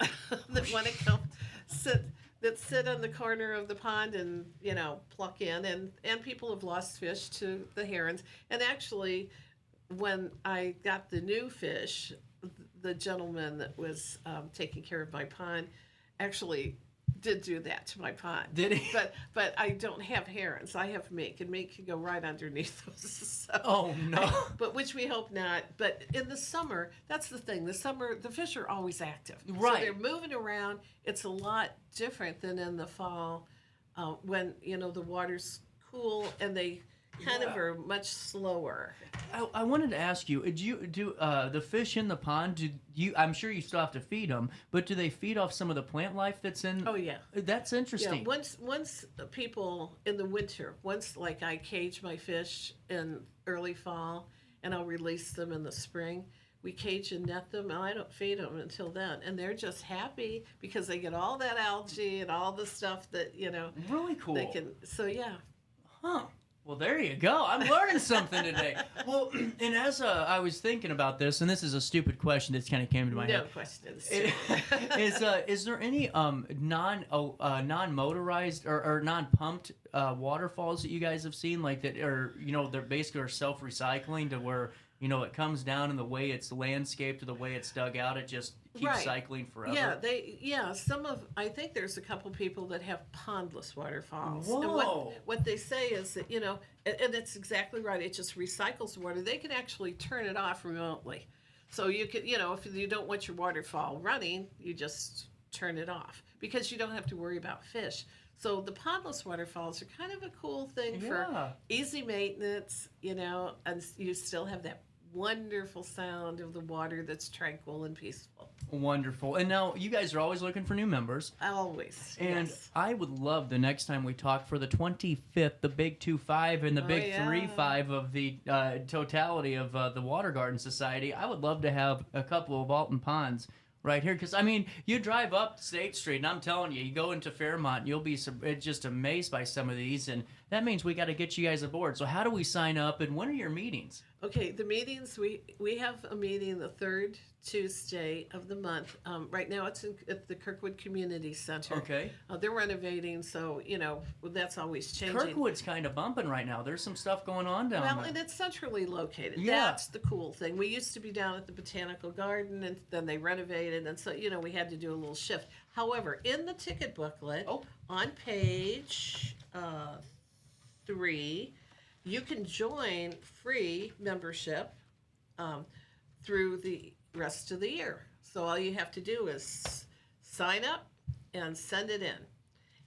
that want to come sit on the corner of the pond and pluck in, and people have lost fish to the herons. And actually, when I got the new fish, the gentleman that was taking care of my pond actually did do that to my pond. Did he? But I don't have herons. I have mink, and mink can go right underneath those. So, oh no! But which we hope not. But in the summer, that's the thing. The summer, the fish are always active. Right. So they're moving around. It's a lot different than in the fall, when the water's cool and they kind of are much slower. I wanted to ask you: do the fish in the pond? I'm sure you still have to feed them, but do they feed off some of the plant life that's in? Oh yeah, that's interesting. Yeah, once people in the winter, like I cage my fish in early fall, and I'll release them in the spring. We cage and net them, and I don't feed them until then, and they're just happy because they get all that algae and all the stuff that Really cool. They can. So yeah. Huh. Well, there you go. I'm learning something today. Well, and as I was thinking about this, and this is a stupid question that kind of came to my head. No questions. Is there any non-motorized or non-pumped waterfalls that you guys have seen, like that, or they're basically are self-recycling to where it comes down and the way it's landscaped or the way it's dug out, it just keeps cycling forever? Yeah, I think there's a couple people that have pondless waterfalls. Whoa. And what they say is that, and it's exactly right, it just recycles the water. They can actually turn it off remotely. So you could, if you don't want your waterfall running, you just turn it off because you don't have to worry about fish. So the pondless waterfalls are kind of a cool thing for easy maintenance, and you still have that wonderful sound of the water that's tranquil and peaceful. Wonderful. And now you guys are always looking for new members. Always. And yes. I would love the next time we talk for the 25th, the big 2-5 and the big 3-5 of the totality of the Water Garden Society. I would love to have a couple of Alton ponds right here, because you drive up State Street, and I'm telling you, you go into Fairmont, and you'll be just amazed by some of these, and that means we got to get you guys aboard. So how do we sign up, and when are your meetings? Okay, the meetings, we have a meeting the third Tuesday of the month. Right now it's at the Kirkwood Community Center. Okay. They're renovating, so, that's always changing. Kirkwood's kind of bumping right now. There's some stuff going on down there. Well, and it's centrally located. Yeah. That's the cool thing. We used to be down at the Botanical Garden, and then they renovated, and so, we had to do a little shift. However, in the ticket booklet, on page 3, you can join free membership through the rest of the year. So all you have to do is sign up and send it in.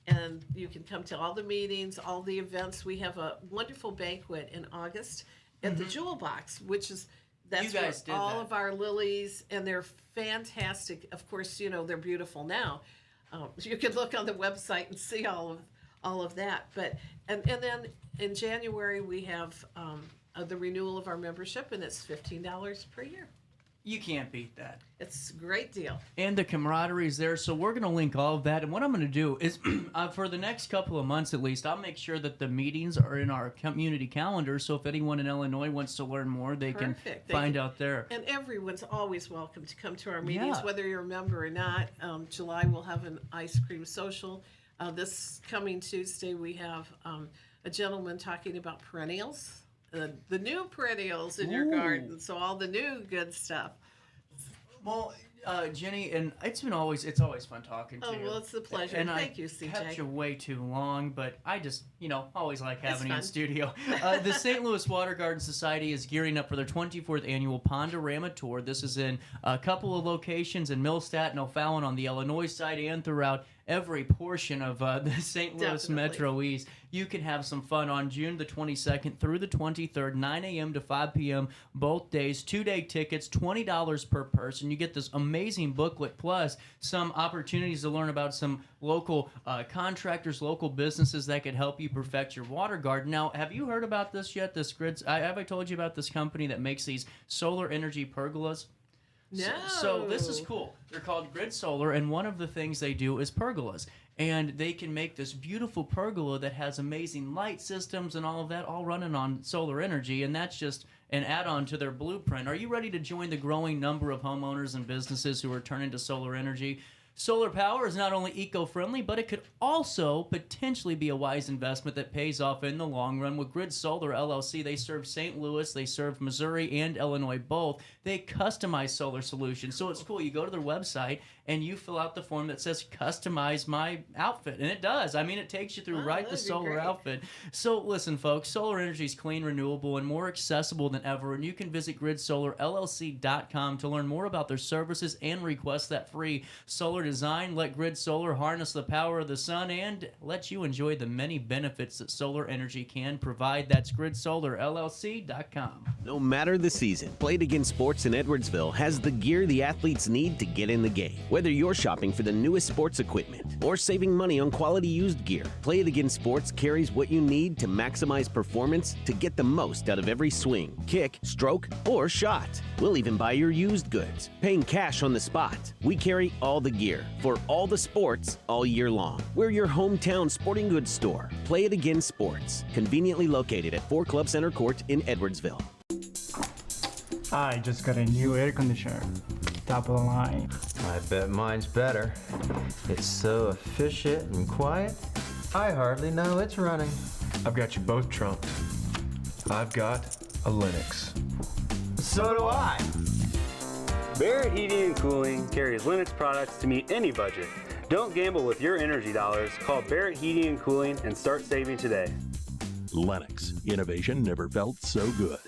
And you can come to all the meetings, all the events. We have a wonderful banquet in August at the Jewel Box, that's where all of our lilies, and they're fantastic. Of course, they're beautiful now. You can look on the website and see all of that. But and then in January we have the renewal of our membership, and it's $15 per year. You can't beat that. It's a great deal. And the camaraderie is there, so we're going to link all of that. And what I'm going to do is, for the next couple of months at least, I'll make sure that the meetings are in our community calendar, so if anyone in Illinois wants to learn more, they can find out there. And everyone's always welcome to come to our meetings, Yeah. whether you're a member or not. July, we'll have an ice cream social. This coming Tuesday, we have a gentleman talking about perennials. The new perennials in your garden, so all the new good stuff. Well, Jenny, and it's always fun talking to you. Oh, well, it's a pleasure. And Thank you, I kept CJ. you way too long, but I just, always like having you in fun. studio. The St. Louis Water Garden Society is gearing up for their 24th annual Pond-O-Rama tour. This is in a couple of locations in Millstadt and O'Fallon on the Illinois side and throughout every portion of the St. Louis Definitely. Metro East. You can have some fun on June the 22nd through the 23rd, 9 a.m. to 5 p.m. both days. 2-day tickets, $20 per person. You get this amazing booklet plus some opportunities to learn about some local contractors, local businesses that could help you perfect your water garden. Now, have you heard about this yet? Have I told you about this company that makes these solar energy pergolas? No. So this is cool. They're called Grid Solar, and one of the things they do is pergolas. And they can make this beautiful pergola that has amazing light systems and all of that, all running on solar energy, and that's just an add-on to their blueprint. Are you ready to join the growing number of homeowners and businesses who are turning to solar energy? Solar power is not only eco-friendly, but it could also potentially be a wise investment that pays off in the long run. With Grid Solar LLC, they serve St. Louis, they serve Missouri and Illinois both. They customize solar solutions. So it's cool. You go to their website and you fill out the form that says customize my outfit. And it does. I mean, it takes you through the solar outfit. So listen, folks, solar energy is clean, renewable, and more accessible than ever. And you can visit gridsolarllc.com to learn more about their services and request that free solar design. Let Grid Solar harness the power of the sun and let you enjoy the many benefits that solar energy can provide. That's gridsolarllc.com. No matter the season, Play It Again Sports in Edwardsville has the gear the athletes need to get in the game. Whether you're shopping for the newest sports equipment or saving money on quality used gear, Play It Again Sports carries what you need to maximize performance to get the most out of every swing, kick, stroke, or shot. We'll even buy your used goods, paying cash on the spot. We carry all the gear for all the sports all year long. We're your hometown sporting goods store. Play It Again Sports, conveniently located at 4 Club Center Court in Edwardsville. I just got a new air conditioner. Top of the line. I bet mine's better. It's so efficient and quiet, I hardly know it's running. I've got you both trumped. I've got a Linux. So do I. Barrett Heating and Cooling carries Linux products to meet any budget. Don't gamble with your energy dollars. Call Barrett Heating and Cooling and start saving today. Lennox. Innovation never felt so good.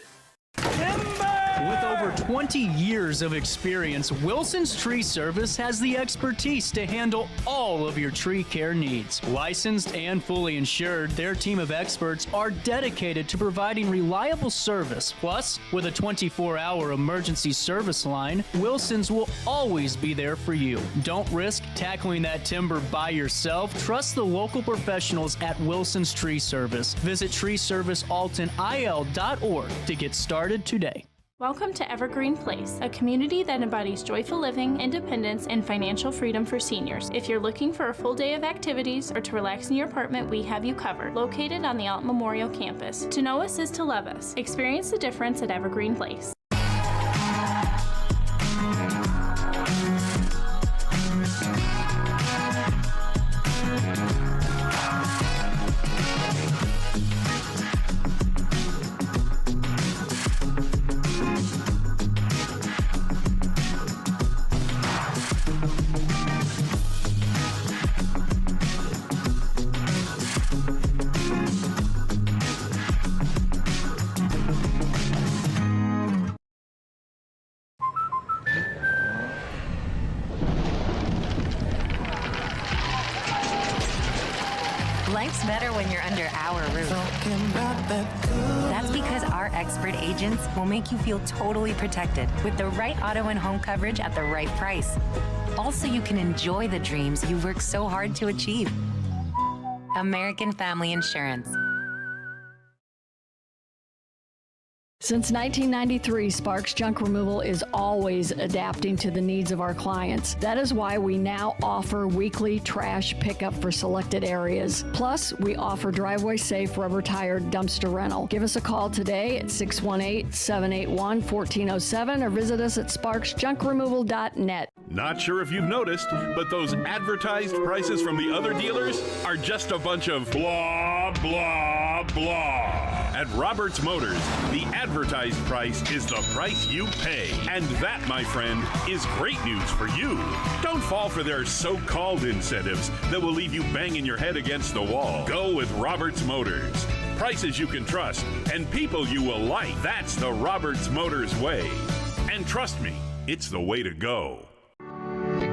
With over 20 years of experience, Wilson's Tree Service has the expertise to handle all of your tree care needs. Licensed and fully insured, their team of experts are dedicated to providing reliable service. Plus, with a 24-hour emergency service line, Wilson's will always be there for you. Don't risk tackling that timber by yourself. Trust the local professionals at Wilson's Tree Service. Visit treeservicealtonil.org to get started today. Welcome to Evergreen Place, a community that embodies joyful living, independence, and financial freedom for seniors. If you're looking for a full day of activities or to relax in your apartment, we have you covered. Located on the Alton Memorial Campus. To know us is to love us. Experience the difference at Evergreen Place. Life's better when you're under our roof. That's because our expert agents will make you feel totally protected with the right auto and home coverage at the right price. Also, you can enjoy the dreams you worked so hard to achieve. American Family Insurance. Since 1993, Sparks Junk Removal is always adapting to the needs of our clients. That is why we now offer weekly trash pickup for selected areas. Plus, we offer driveway-safe rubber-tired dumpster rental. Give us a call today at 618-781-1407 or visit us at sparksjunkremoval.net. Not sure if you've noticed, but those advertised prices from the other dealers are just a bunch of blah, blah, blah. At Roberts Motors, the advertised price is the price you pay. And that, my friend, is great news for you. Don't fall for their so-called incentives that will leave you banging your head against the wall. Go with Roberts Motors. Prices you can trust and people you will like. That's the Roberts Motors way. And trust me, it's the way to go.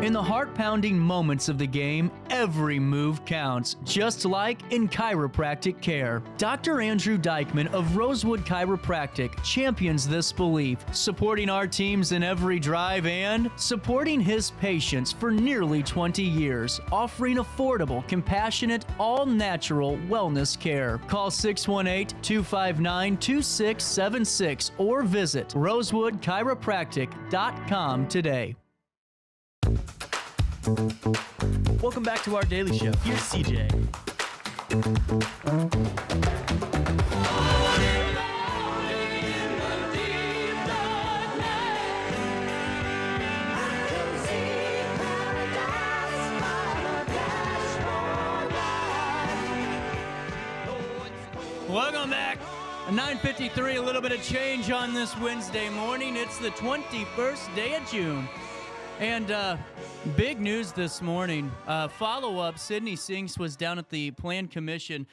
In the heart-pounding moments of the game, every move counts, just like in chiropractic care. Dr. Andrew Dykman of Rosewood Chiropractic champions this belief, supporting our teams in every drive and supporting his patients for nearly 20 years, offering affordable, compassionate, all-natural wellness care. Call 618-259-2676 or visit rosewoodchiropractic.com today. Welcome back to our daily show. Here's CJ. Welcome back. 9:53, a little bit of change on this Wednesday morning. It's the 21st day of June. And big news this morning. Follow-up, Sydney Sinks was down at the Plan Commission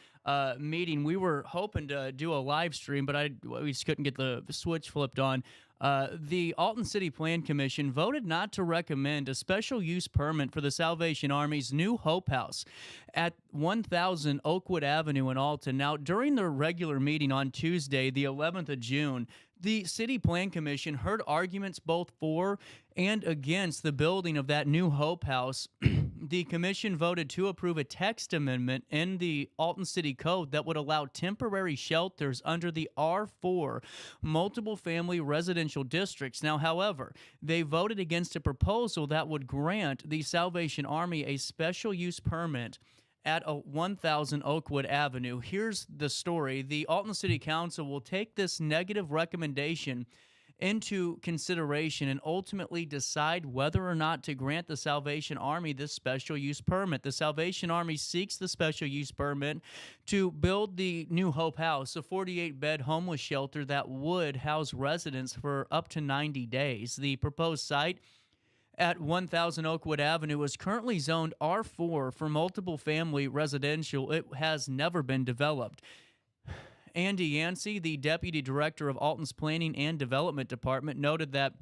meeting. We were hoping to do a live stream, but we just couldn't get the switch flipped on. The Alton City Plan Commission voted not to recommend a special use permit for the Salvation Army's new Hope House at 1000 Oakwood Avenue in Alton. Now, during the regular meeting on Tuesday, the 11th of June, the City Plan Commission heard arguments both for and against the building of that new Hope House. The commission voted to approve a text amendment in the Alton City Code that would allow temporary shelters under the R4 multiple family residential districts. Now, however, they voted against a proposal that would grant the Salvation Army a special use permit at 1000 Oakwood Avenue. Here's the story. The Alton City Council will take this negative recommendation into consideration and ultimately decide whether or not to grant the Salvation Army this special use permit. The Salvation Army seeks the special use permit to build the new Hope House, a 48-bed homeless shelter that would house residents for up to 90 days. The proposed site at 1000 Oakwood Avenue is currently zoned R4 for multiple family residential. It has never been developed. Andy Yancey, the deputy director of Alton's Planning and Development Department, noted that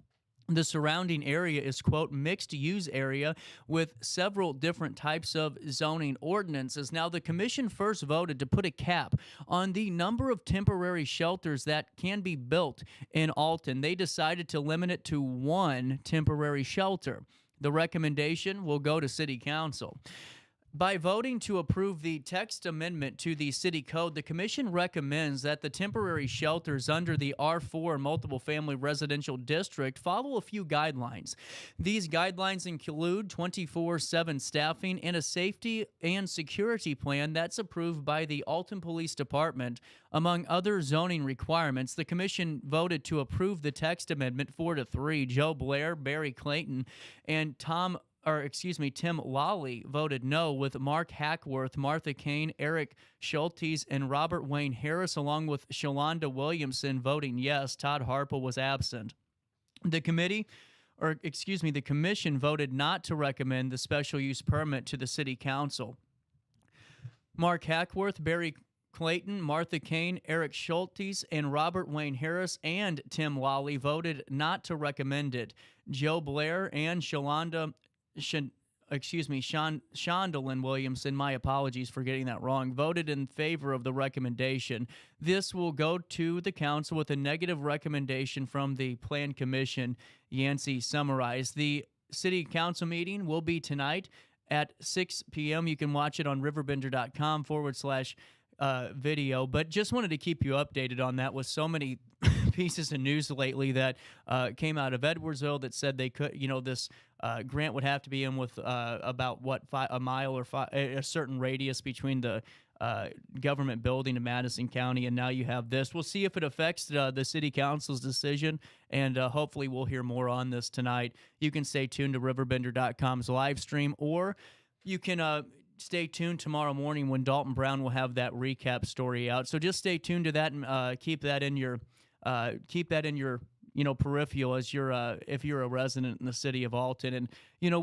the surrounding area is, quote, mixed-use area with several different types of zoning ordinances. Now, the commission first voted to put a cap on the number of temporary shelters that can be built in Alton. They decided to limit it to one temporary shelter. The recommendation will go to City Council. By voting to approve the text amendment to the city code, the commission recommends that the temporary shelters under the R4 multiple family residential district follow a few guidelines. These guidelines include 24/7 staffing and a safety and security plan that's approved by the Alton Police Department. Among other zoning requirements, the commission voted to approve the text amendment 4-3. Joe Blair, Barry Clayton, and Tim Lawley voted no, with Mark Hackworth, Martha Kane, Eric Schultes, and Robert Wayne Harris, along with Shalonda Williamson, voting yes. Todd Harple was absent. The commission voted not to recommend the special use permit to the city council. Mark Hackworth, Barry Clayton, Martha Kane, Eric Schultes, and Robert Wayne Harris and Tim Lawley voted not to recommend it. Joe Blair and Shondelyn Williamson, my apologies for getting that wrong, voted in favor of the recommendation. This will go to the council with a negative recommendation from the Plan Commission, Yancey summarized. The city council meeting will be tonight at 6 p.m. You can watch it on RiverBender.com /video, but just wanted to keep you updated on that with so many pieces of news lately that came out of Edwardsville that said they could, this grant would have to be in with about a mile or a certain radius between the government building in Madison County, and now you have this. We'll see if it affects the city council's decision, and hopefully we'll hear more on this tonight. You can stay tuned to RiverBender.com's live stream, or you can stay tuned tomorrow morning when Dalton Brown will have that recap story out. So just stay tuned to that and keep that in your peripheral as if you're a resident in the city of Alton. And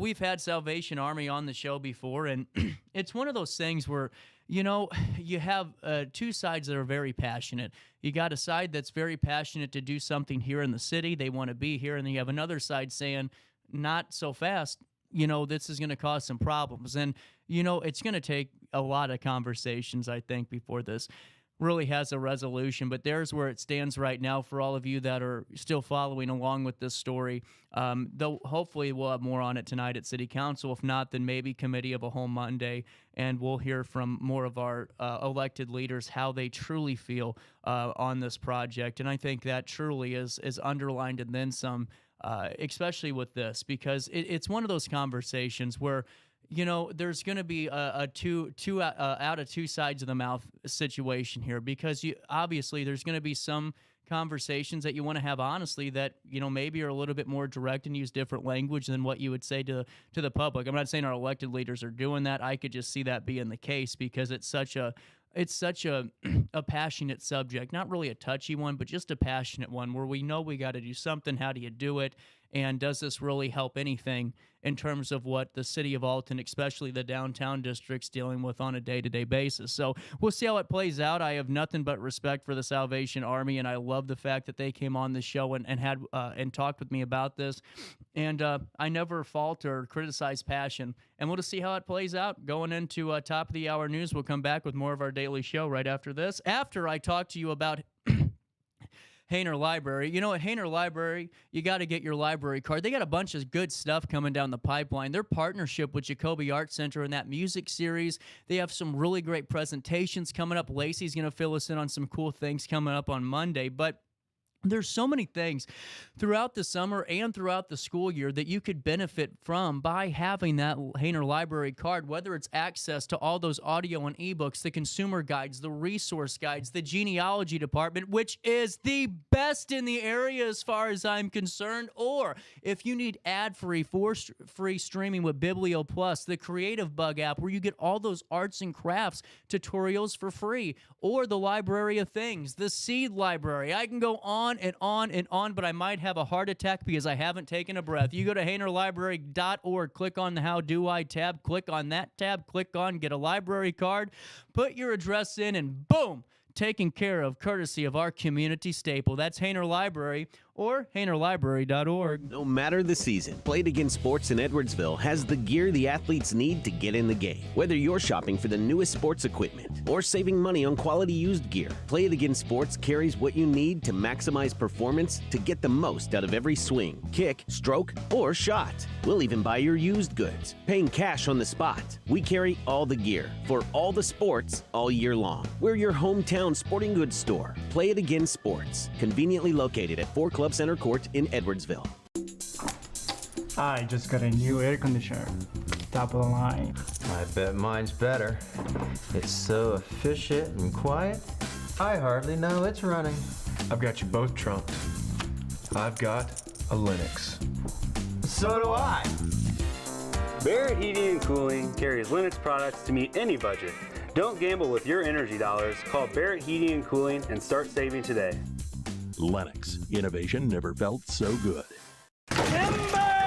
we've had Salvation Army on the show before, and it's one of those things where you have two sides that are very passionate. You got a side that's very passionate to do something here in the city. They want to be here. And then you have another side saying, not so fast. This is going to cause some problems. And, it's going to take a lot of conversations, I think, before this really has a resolution. But there's where it stands right now for all of you that are still following along with this story. Though hopefully we'll have more on it tonight at City Council. If not, then maybe Committee of a Whole Monday, and we'll hear from more of our elected leaders how they truly feel on this project. And I think that truly is underlined and then some, especially with this, because it's one of those conversations where there's going to be a two out of two sides of the mouth situation here, because obviously there's going to be some conversations that you want to have honestly that maybe are a little bit more direct and use different language than what you would say to the public. I'm not saying our elected leaders are doing that. I could just see that being the case because it's such a passionate subject, not really a touchy one, but just a passionate one where we know we got to do something. How do you do it? And does this really help anything in terms of what the city of Alton, especially the downtown district's dealing with on a day-to-day basis? So we'll see how it plays out. I have nothing but respect for the Salvation Army, and I love the fact that they came on the show and had and talked with me about this. And I never fault or criticize passion. And we'll just see how it plays out. Going into top of the hour news, we'll come back with more of our daily show right after this. After I talk to you about Hainer Library. At Hainer Library, you got to get your library card. They got a bunch of good stuff coming down the pipeline. Their partnership with Jacoby Art Center and that music series, they have some really great presentations coming up. Lacey's going to fill us in on some cool things coming up on Monday. But there's so many things throughout the summer and throughout the school year that you could benefit from by having that Hainer Library card, whether it's access to all those audio and ebooks, the consumer guides, the resource guides, the genealogy department, which is the best in the area as far as I'm concerned, or if you need ad-free, free streaming with Biblio Plus, the Creative Bug app where you get all those arts and crafts tutorials for free, or the Library of Things, the Seed Library. I can go on and on and on, but I might have a heart attack because I haven't taken a breath. You go to HainerLibrary.org, click on the How Do I tab, click on that tab, click on Get a Library Card, put your address in, and boom, taken care of, courtesy of our community staple. That's Hainer Library or HainerLibrary.org. No matter the season, Play It Again Sports in Edwardsville has the gear the athletes need to get in the game. Whether you're shopping for the newest sports equipment or saving money on quality used gear, Play It Again Sports carries what you need to maximize performance to get the most out of every swing, kick, stroke, or shot. We'll even buy your used goods, paying cash on the spot. We carry all the gear for all the sports all year long. We're your hometown sporting goods store. Play It Again Sports, conveniently located at 4 Club Center Court in Edwardsville. I just got a new air conditioner. Top of the line. I bet mine's better. It's so efficient and quiet, I hardly know it's running. I've got you both trumped. I've got a Linux. So do I. Barrett Heating and Cooling carries Linux products to meet any budget. Don't gamble with your energy dollars. Call Barrett Heating and Cooling and start saving today. Lennox. Innovation never felt so good.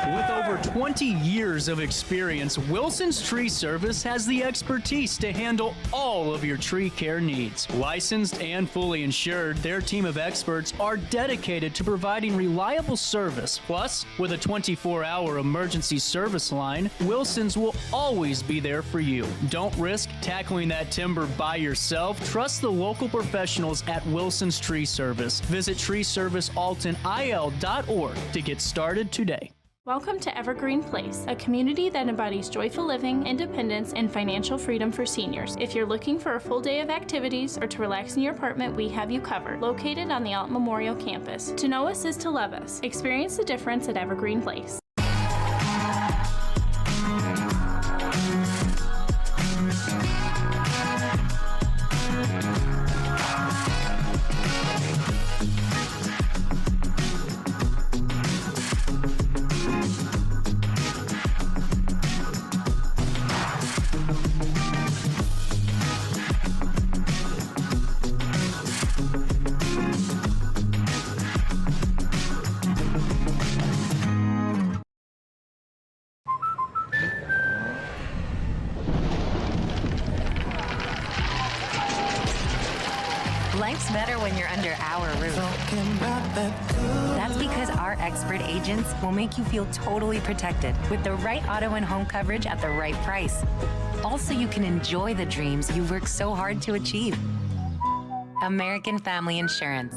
With over 20 years of experience, Wilson's Tree Service has the expertise to handle all of your tree care needs. Licensed and fully insured, their team of experts are dedicated to providing reliable service. Plus, with a 24-hour emergency service line, Wilson's will always be there for you. Don't risk tackling that timber by yourself. Trust the local professionals at Wilson's Tree Service. Visit treeservicealtonil.org to get started today. Welcome to Evergreen Place, a community that embodies joyful living, independence, and financial freedom for seniors. If you're looking for a full day of activities or to relax in your apartment, we have you covered. Located on the Alton Memorial Campus. To know us is to love us. Experience the difference at Evergreen Place. Life's better when you're under our roof. That's because our expert agents will make you feel totally protected with the right auto and home coverage at the right price. Also, you can enjoy the dreams you worked so hard to achieve. American Family Insurance.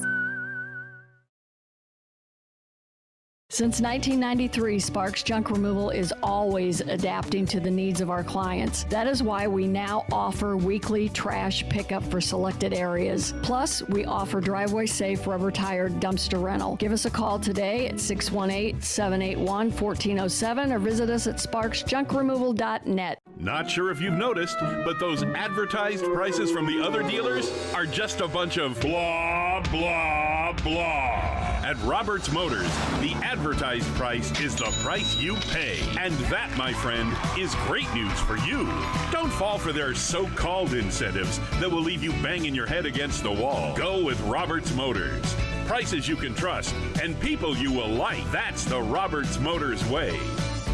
Since 1993, Sparks Junk Removal is always adapting to the needs of our clients. That is why we now offer weekly trash pickup for selected areas. Plus, we offer driveway-safe rubber-tired dumpster rental. Give us a call today at 618-781-1407 or visit us at sparksjunkremoval.net. Not sure if you've noticed, but those advertised prices from the other dealers are just a bunch of blah, blah, blah. At Roberts Motors, the advertised price is the price you pay. And that, my friend, is great news for you. Don't fall for their so-called incentives that will leave you banging your head against the wall. Go with Roberts Motors. Prices you can trust and people you will like. That's the Roberts Motors way.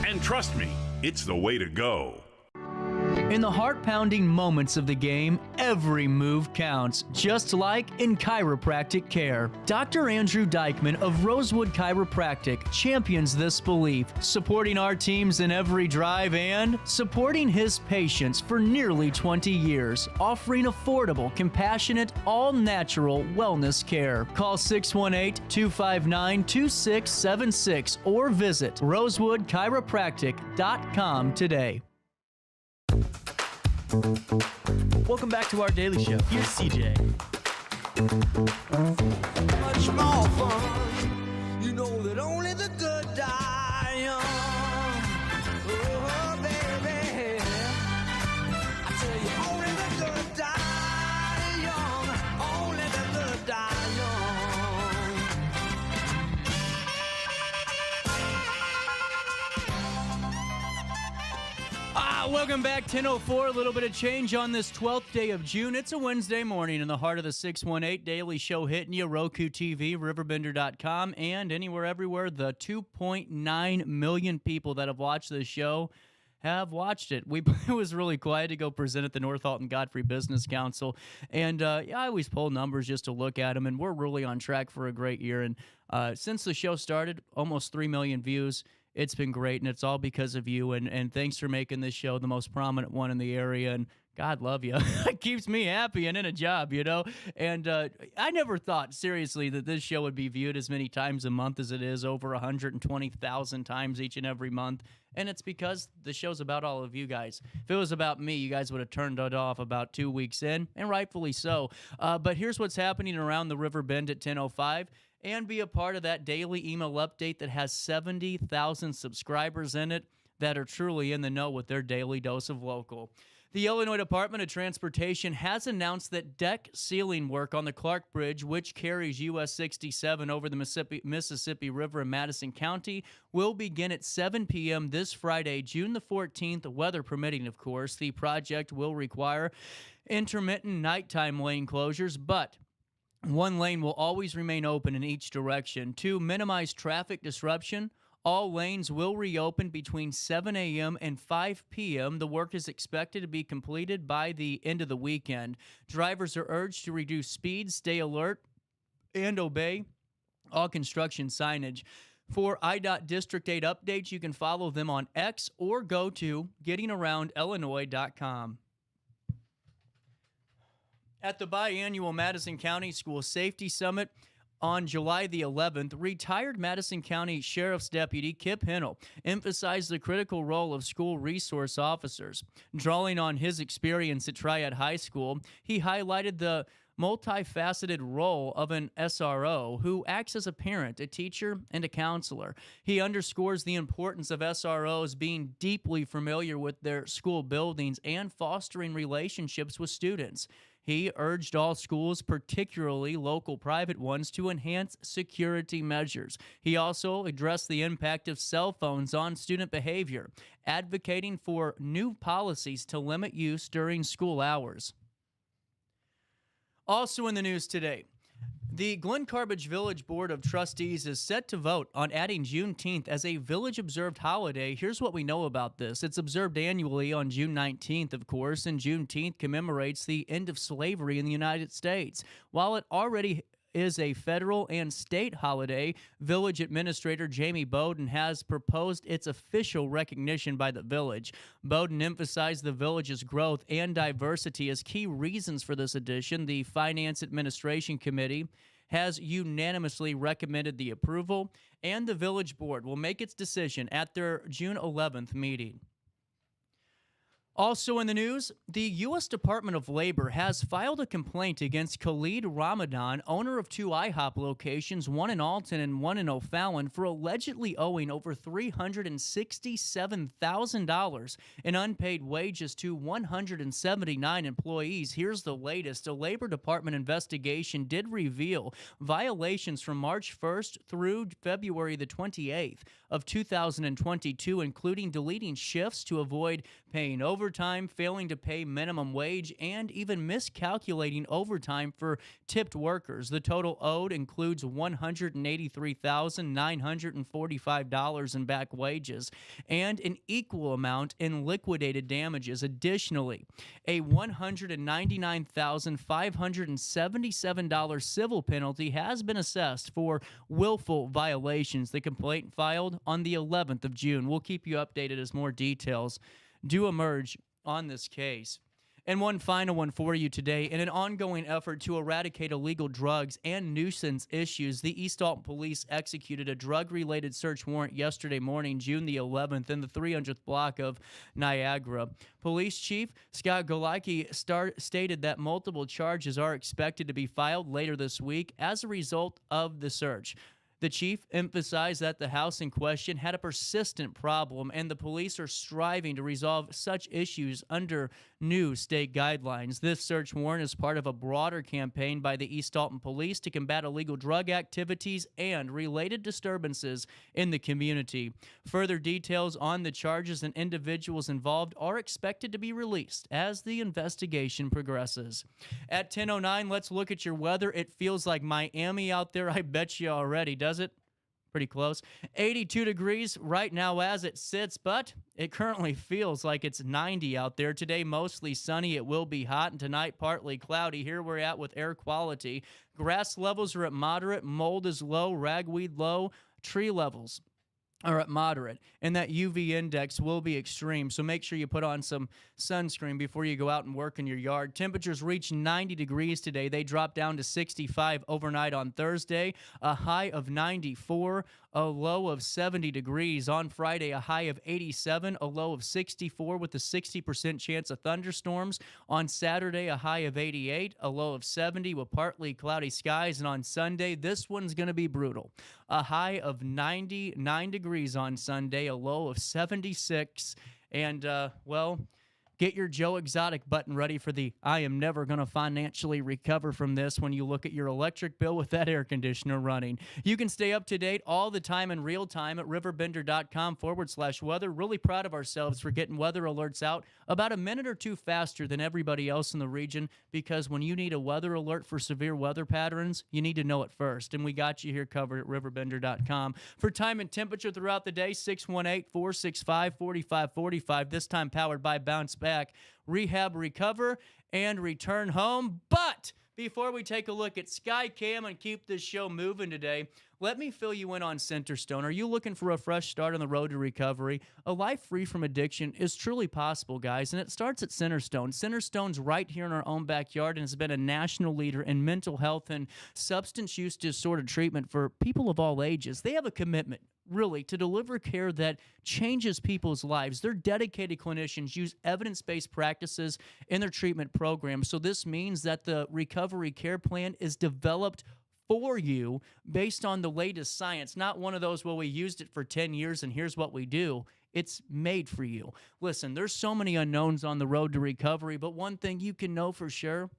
And trust me, it's the way to go. In the heart-pounding moments of the game, every move counts, just like in chiropractic care. Dr. Andrew Dykman of Rosewood Chiropractic champions this belief, supporting our teams in every drive and supporting his patients for nearly 20 years, offering affordable, compassionate, all-natural wellness care. Call 618-259-2676 or visit rosewoodchiropractic.com today. Welcome back to our daily show. Here's CJ. Much more fun. You know that only the good die young. Oh, baby. I tell you, only the good die young. Only the good die young. Welcome back, 10:04. A little bit of change on this 12th day of June. It's a Wednesday morning in the heart of the 618 Daily Show, hitting you, Roku TV, RiverBender.com, and anywhere, everywhere. The 2.9 million people that have watched this show have watched it. It was really quiet to go present at the North Alton Godfrey Business Council, and I always pull numbers just to look at them, and we're really on track for a great year. And since the show started, almost 3 million views. It's been great, and it's all because of you, and thanks for making this show the most prominent one in the area, and God love you. It keeps me happy and in a job, you know? And I never thought, seriously, that this show would be viewed as many times a month as it is, over 120,000 times each and every month, and it's because the show's about all of you guys. If it was about me, you guys would have turned it off about 2 weeks in, and rightfully so. But here's what's happening around the River Bend at 10:05. And be a part of that daily email update that has 70,000 subscribers in it that are truly in the know with their daily dose of local. The Illinois Department of Transportation has announced that deck sealing work on the Clark Bridge, which carries US 67 over the Mississippi River in Madison County, will begin at 7 p.m. this Friday, June the 14th, weather permitting, of course. The project will require intermittent nighttime lane closures, but one lane will always remain open in each direction. To minimize traffic disruption, all lanes will reopen between 7 a.m. and 5 p.m. The work is expected to be completed by the end of the weekend. Drivers are urged to reduce speed, stay alert, and obey all construction signage. For IDOT District 8 updates, you can follow them on X or go to gettingaroundillinois.com. At the biannual Madison County School Safety Summit, On July the 11th, retired Madison County Sheriff's Deputy Kip Hennell emphasized the critical role of school resource officers. Drawing on his experience at Triad High School, he highlighted the multifaceted role of an SRO who acts as a parent, a teacher, and a counselor. He underscores the importance of SROs being deeply familiar with their school buildings and fostering relationships with students. He urged all schools, particularly local private ones, to enhance security measures. He also addressed the impact of cell phones on student behavior, advocating for new policies to limit use during school hours. Also in the news today, the Glen Carbage Village Board of Trustees is set to vote on adding Juneteenth as a village-observed holiday. Here's what we know about this. It's observed annually on June 19th, of course, and Juneteenth commemorates the end of slavery in the United States. While it already is a federal and state holiday, Village Administrator Jamie Bowden has proposed its official recognition by the village. Bowden emphasized the village's growth and diversity as key reasons for this addition. The Finance Administration Committee has unanimously recommended the approval, and the village board will make its decision at their June 11th meeting. Also in the news, the U.S. Department of Labor has filed a complaint against Khalid Ramadan, owner of two IHOP locations, one in Alton and one in O'Fallon, for allegedly owing over $367,000 in unpaid wages to 179 employees. Here's the latest. A Labor Department investigation did reveal violations from March 1st through February the 28th of 2022, including deleting shifts to avoid paying overtime, failing to pay minimum wage, and even miscalculating overtime for tipped workers. The total owed includes $183,945 in back wages and an equal amount in liquidated damages. Additionally, a $199,577 civil penalty has been assessed for willful violations. The complaint filed on the 11th of June. We'll keep you updated as more details do emerge on this case. And one final one for you today. In an ongoing effort to eradicate illegal drugs and nuisance issues, the East Alton Police executed a drug-related search warrant yesterday morning, June the 11th, in the 300th block of Niagara. Police Chief Scott Golacki stated that multiple charges are expected to be filed later this week as a result of the search. The chief emphasized that the house in question had a persistent problem, and the police are striving to resolve such issues under new state guidelines. This search warrant is part of a broader campaign by the East Alton Police to combat illegal drug activities and related disturbances in the community. Further details on the charges and individuals involved are expected to be released as the investigation progresses. At 10:09, let's look at your weather. It feels like Miami out there, I bet you already, does it? Pretty close. 82 degrees right now as it sits, but it currently feels like it's 90 out there. Today, mostly sunny. It will be hot, and tonight, partly cloudy. Here we're at with air quality. Grass levels are at moderate. Mold is low. Ragweed low. Tree levels are at moderate, and that UV index will be extreme, so make sure you put on some sunscreen before you go out and work in your yard. Temperatures reach 90 degrees today. They drop down to 65 overnight on Thursday, a high of 94, a low of 70 degrees. On Friday, a high of 87, a low of 64 with a 60% chance of thunderstorms. On Saturday, a high of 88, a low of 70 with partly cloudy skies. And on Sunday, this one's going to be brutal. A high of 99 degrees on Sunday, a low of 76. And, get your Joe Exotic button ready for the I am never going to financially recover from this when you look at your electric bill with that air conditioner running. You can stay up to date all the time in real time at RiverBender.com/weather. Really proud of ourselves for getting weather alerts out about a minute or two faster than everybody else in the region, because when you need a weather alert for severe weather patterns, you need to know it first. And we got you here covered at RiverBender.com. For time and temperature throughout the day, 618-465-4545. This time powered by Bounce Back. Rehab, recover, and return home. But before we take a look at Skycam and keep this show moving today, Let me fill you in on Centerstone. Are you looking for a fresh start on the road to recovery? A life free from addiction is truly possible, guys, and it starts at Centerstone. Centerstone's right here in our own backyard and has been a national leader in mental health and substance use disorder treatment for people of all ages. They have a commitment, really, to deliver care that changes people's lives. Their dedicated clinicians use evidence-based practices in their treatment program. So this means that the recovery care plan is developed for you based on the latest science, not one of those, well, we used it for 10 years and here's what we do. It's made for you. Listen, there's so many unknowns on the road to recovery, but one thing you can know for sure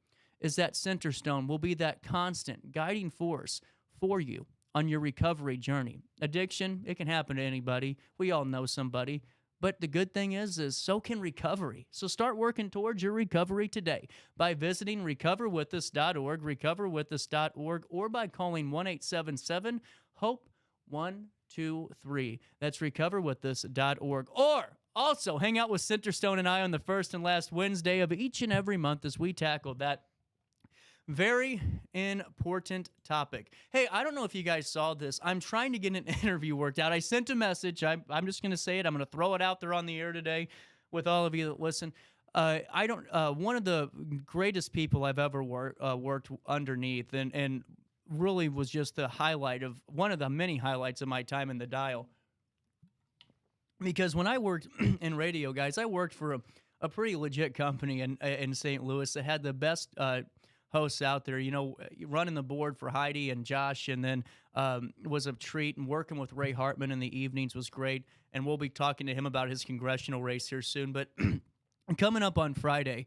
is that Centerstone will be that constant guiding force for you on your recovery journey. Addiction, it can happen to anybody. We all know somebody. But the good thing is so can recovery. So start working towards your recovery today by visiting recoverwithus.org, recoverwithus.org, or by calling 1-877-HOPE-123. That's recoverwithus.org. Or also hang out with Centerstone and I on the first and last Wednesday of each and every month as we tackle that very important topic. Hey, I don't know if you guys saw this. I'm trying to get an interview worked out. I sent a message. I'm just going to say it. I'm going to throw it out there on the air today with all of you that listen. One of the greatest people I've ever worked underneath and really was just the highlight of one of the many highlights of my time in the dial. Because when I worked in radio, guys, I worked for a pretty legit company in St. Louis that had the best hosts out there, running the board for Heidi and Josh, and then was a treat, and working with Ray Hartman in the evenings was great, and we'll be talking to him about his congressional race here soon. But coming up on Friday,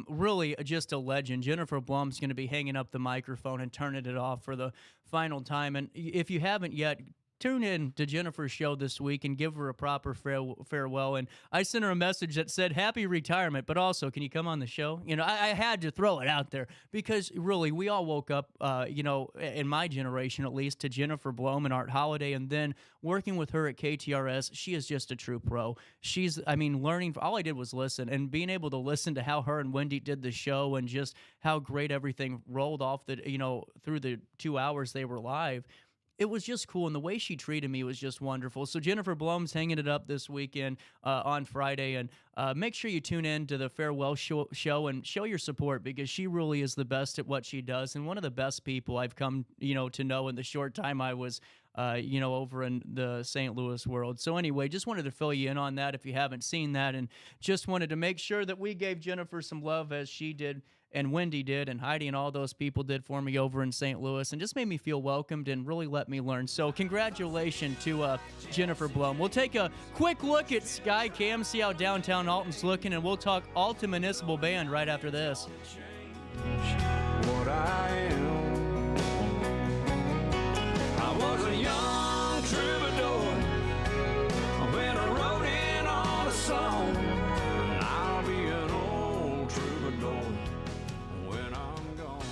really just a legend. Jennifer Blum's going to be hanging up the microphone and turning it off for the final time, and if you haven't yet, tune in to Jennifer's show this week and give her a proper farewell. And I sent her a message that said, happy retirement, but also, can you come on the show? I had to throw it out there because really, we all woke up, in my generation, at least, to Jennifer Blum and Art Holiday. And then working with her at KTRS, she is just a true pro. Learning, all I did was listen, and being able to listen to how her and Wendy did the show and just how great everything rolled off through the 2 hours they were live. It was just cool, and the way she treated me was just wonderful. So Jennifer Blum's hanging it up this weekend on Friday, and make sure you tune in to the farewell show and show your support because she really is the best at what she does and one of the best people I've come to know in the short time I was over in the St. Louis world. So anyway, just wanted to fill you in on that if you haven't seen that, and just wanted to make sure that we gave Jennifer some love as she did and Wendy did and Heidi and all those people did for me over in St. Louis, and just made me feel welcomed and really let me learn. So congratulations to Jennifer Blum. We'll take a quick look at Skycam, see how downtown Alton's looking, and we'll talk Alton Municipal Band right after this. What I am. I was a young troubadour when I wrote in on a song. I'll be an old troubadour when I'm gone.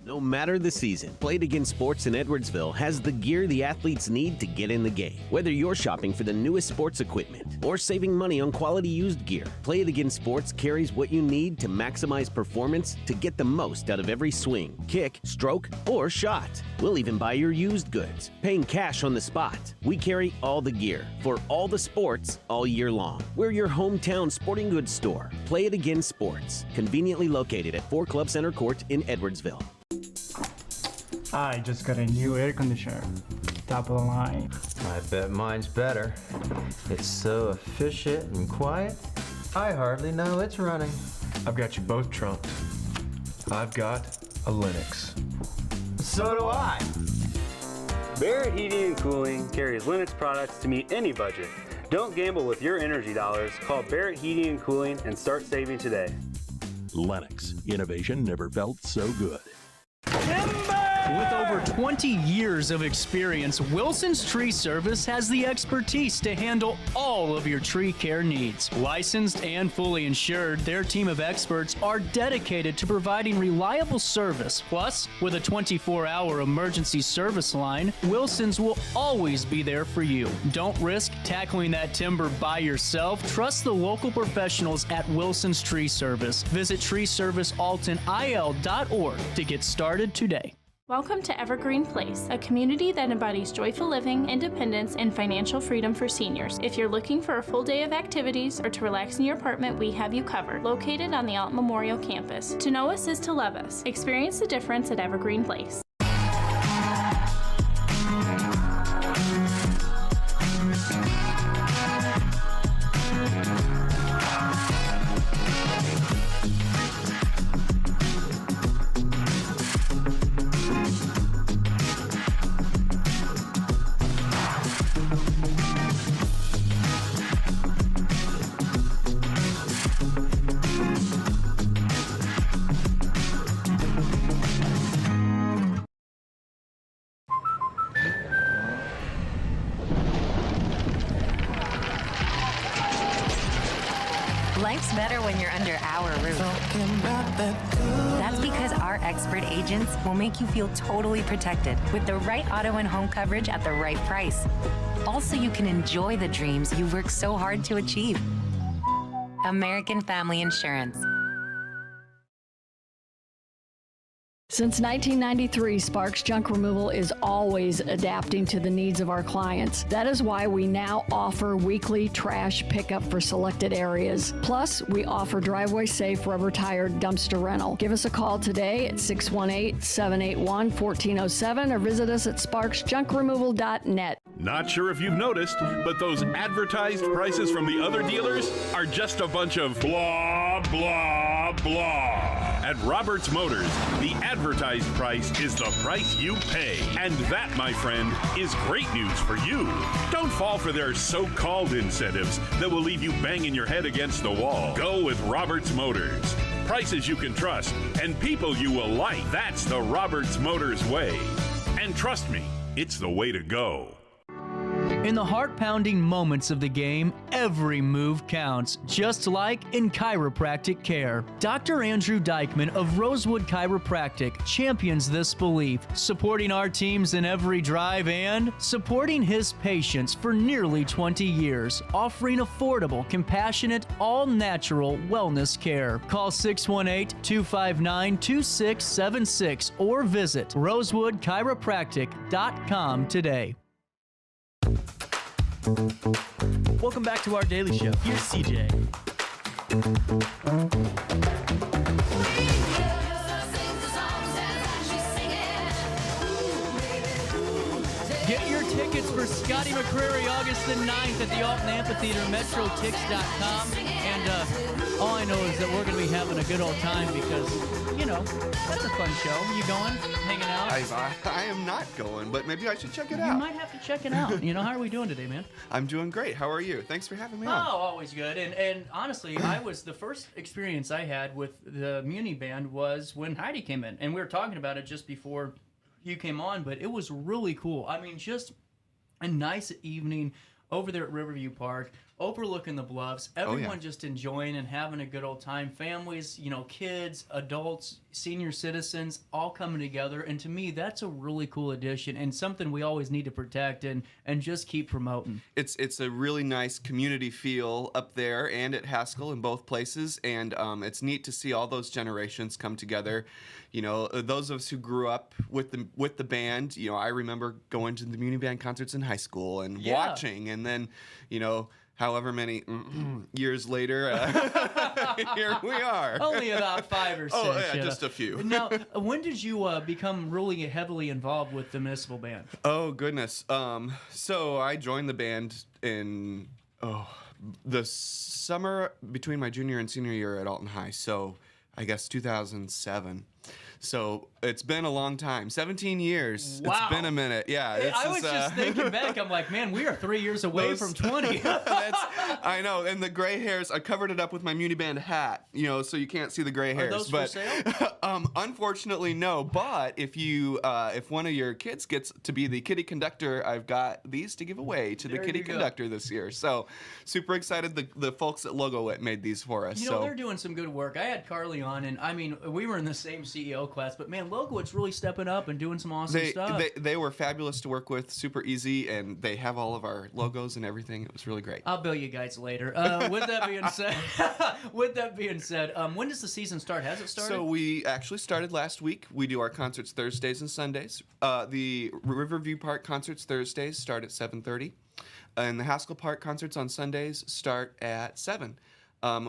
No matter the season, Play It Again Sports in Edwardsville has the gear the athletes need to get in the game. Whether you're shopping for the newest sports equipment or saving money on quality used gear, Play It Again Sports carries what you need to maximize performance to get the most out of every swing, kick, stroke, or shot. We'll even buy your used goods, paying cash on the spot. We carry all the gear for all the sports all year long. We're your hometown sporting goods store. Play It Again Sports, conveniently located at 4 Club Center Court in Edwardsville. I just got a new air conditioner. Top of the line. I bet mine's better. It's so efficient and quiet, I hardly know it's running. I've got you both trumped. I've got a Linux. So do I. Barrett Heating and Cooling carries Linux products to meet any budget. Don't gamble with your energy dollars. Call Barrett Heating and Cooling and start saving today. Lennox. Innovation never felt so good. With over 20 years of experience, Wilson's Tree Service has the expertise to handle all of your tree care needs. Licensed and fully insured, their team of experts are dedicated to providing reliable service. Plus, with a 24-hour emergency service line, Wilson's will always be there for you. Don't risk tackling that timber by yourself. Trust the local professionals at Wilson's Tree Service. Visit treeservicealtonil.org to get started today. Welcome to Evergreen Place, a community that embodies joyful living, independence, and financial freedom for seniors. If you're looking for a full day of activities or to relax in your apartment, we have you covered. Located on the Alton Memorial Campus. To know us is to love us. Experience the difference at Evergreen Place. Life's better when you're under our roof. That's because our expert agents will make you feel totally protected with the right auto and home coverage at the right price. Also, you can enjoy the dreams you worked so hard to achieve. American Family Insurance. Since 1993, Sparks Junk Removal is always adapting to the needs of our clients. That is why we now offer weekly trash pickup for selected areas. Plus, we offer driveway-safe rubber-tired dumpster rental. Give us a call today at 618-781-1407 or visit us at sparksjunkremoval.net. Not sure if you've noticed, but those advertised prices from the other dealers are just a bunch of blah, blah, blah. At Roberts Motors, the advertised price is the price you pay. And that, my friend, is great news for you. Don't fall for their so-called incentives that will leave you banging your head against the wall. Go with Roberts Motors. Prices you can trust and people you will like. That's the Roberts Motors way. And trust me, it's the way to go. In the heart-pounding moments of the game, every move counts, just like in chiropractic care. Dr. Andrew Dykman of Rosewood Chiropractic champions this belief, supporting our teams in every drive and supporting his patients for nearly 20 years, offering affordable, compassionate, all-natural wellness care. Call 618-259-2676 or visit rosewoodchiropractic.com today. Welcome back to our daily show. Here's CJ. Get your tickets for Scotty McCreary August the 9th at the Alton Amphitheater, metrotix.com. And all I know is that we're going to be having a good old time because, you know, that's a fun show. You going? Hanging out? I am not going, but maybe I should check it out. You might have to check it out. You know, how are we doing today, man? I'm doing great. How are you? Thanks for having me on. Oh, always good. And honestly, the first experience I had with the Muni Band was when Heidi came in. And we were talking about it just before you came on, but it was really cool. I mean, just a nice evening over there at Riverview Park, overlooking the bluffs, everyone just enjoying and having a good old time. Families, you know, kids, adults, senior citizens, all coming together. And to me, that's a really cool addition and something we always need to protect and just keep promoting. It's a really nice community feel up there and at Haskell in both places. And it's neat to see all those generations come together. You know, those of us who grew up with the band, you know, I remember going to the Muni Band concerts in high school and watching. And then, you know, however many years later, here we are. Only about 5 or 6. Oh, yeah, just a few. Now, when did you become really heavily involved with the municipal band? Oh, goodness. So I joined the band in the summer between my junior and senior year at Alton High. So I guess 2007. So it's been a long time. 17 years. Wow. It's been a minute. Yeah. Hey, this I was is, just thinking back. I'm like, man, we are 3 years away from 20. I know. And the gray hairs, I covered it up with my Muniband hat, so you can't see the gray hairs. Are those for sale? Unfortunately, no. But if one of your kids gets to be the kitty conductor, I've got these to give away to the There kitty you go. conductor this year. So super excited. The folks at Logo It made these for us. You know, they're doing some good work. I had Carly on, and I mean, we were in the same CEO class, but man, Logo It's really stepping up and doing some awesome stuff. They were fabulous to work with, super easy, and they have all of our logos and everything. It was really great. I'll bill you guys later. With that being said, when does the season start? Has it started? So we actually started last week. We do our concerts Thursdays and Sundays. The Riverview Park concerts Thursdays start at 7:30, and the Haskell Park concerts on Sundays start at 7.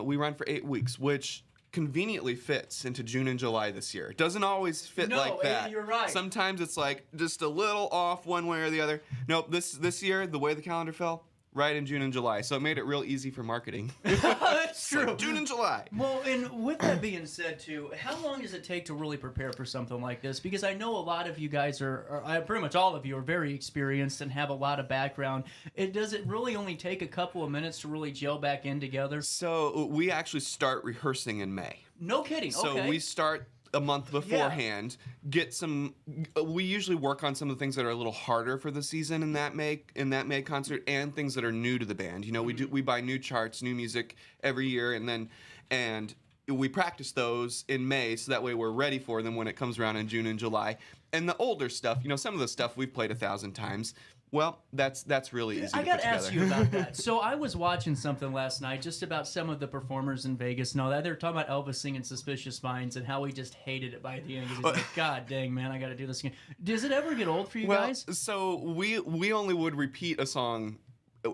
We run for 8 weeks, which conveniently fits into June and July this year. It doesn't always fit like that. You're right. Sometimes it's like just a little off one way or the other. Nope, this year, the way the calendar fell, right in June and July. So it made it real easy for marketing. That's true. Like June and July. Well, and with that being said, too, how long does it take to really prepare for something like this? Because I know a lot of you guys pretty much all of you are very experienced and have a lot of background. Does it really only take a couple of minutes to really gel back in together? So we actually start rehearsing in May. No kidding. So okay. we start a month beforehand. We usually work on some of the things that are a little harder for the season in that May concert, and things that are new to the band. We buy new charts, new music every year, and we practice those in May, so that way we're ready for them when it comes around in June and July. And the older stuff, some of the stuff we've played 1,000 times. Well, that's really easy to put together. I got to ask you about that. So I was watching something last night just about some of the performers in Vegas and all that. They were talking about Elvis singing Suspicious Minds and how he just hated it by the end. He's like, God dang, man, I got to do this again. Does it ever get old for you guys? So we only would repeat a song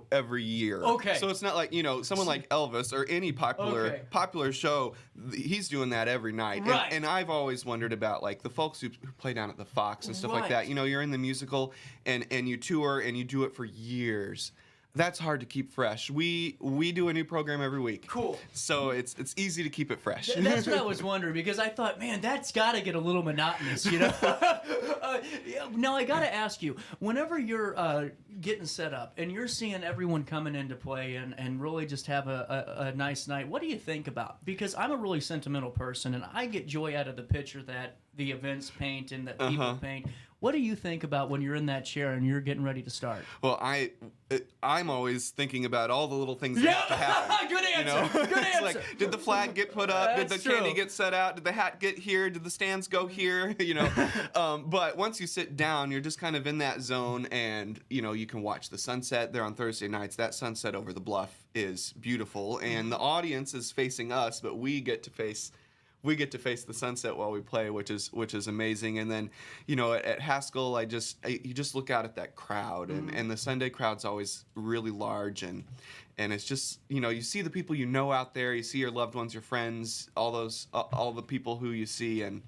every year. Okay. So it's not like, someone like Elvis or any popular show, he's doing that every night. Right. And I've always wondered about like the folks who play down at the Fox and stuff like Right. that. You're in the musical and you tour and you do it for years. That's hard to keep fresh. We do a new program every week. Cool. So it's easy to keep it fresh. That's what I was wondering, because I thought, man, that's got to get a little monotonous, Now, I got to ask you, whenever you're getting set up and you're seeing everyone coming into play and really just have a nice night, what do you think about? Because I'm a really sentimental person, and I get joy out of the picture that the events paint and that people paint. What do you think about when you're in that chair and you're getting ready to start? Well, I'm always thinking about all the little things that have to happen. Good answer. Good answer. It's like, did the flag get put up? Did the candy get set out? Did the hat get here? Did the stands go here? But once you sit down, you're just kind of in that zone, and you can watch the sunset there on Thursday nights. That sunset over the bluff is beautiful, and the audience is facing us, but we get to face the sunset while we play, which is amazing. And then, at Haskell, you just look out at that crowd, and the Sunday crowd's always really large, and it's just, you see the people out there, you see your loved ones, your friends, all the people who you see, and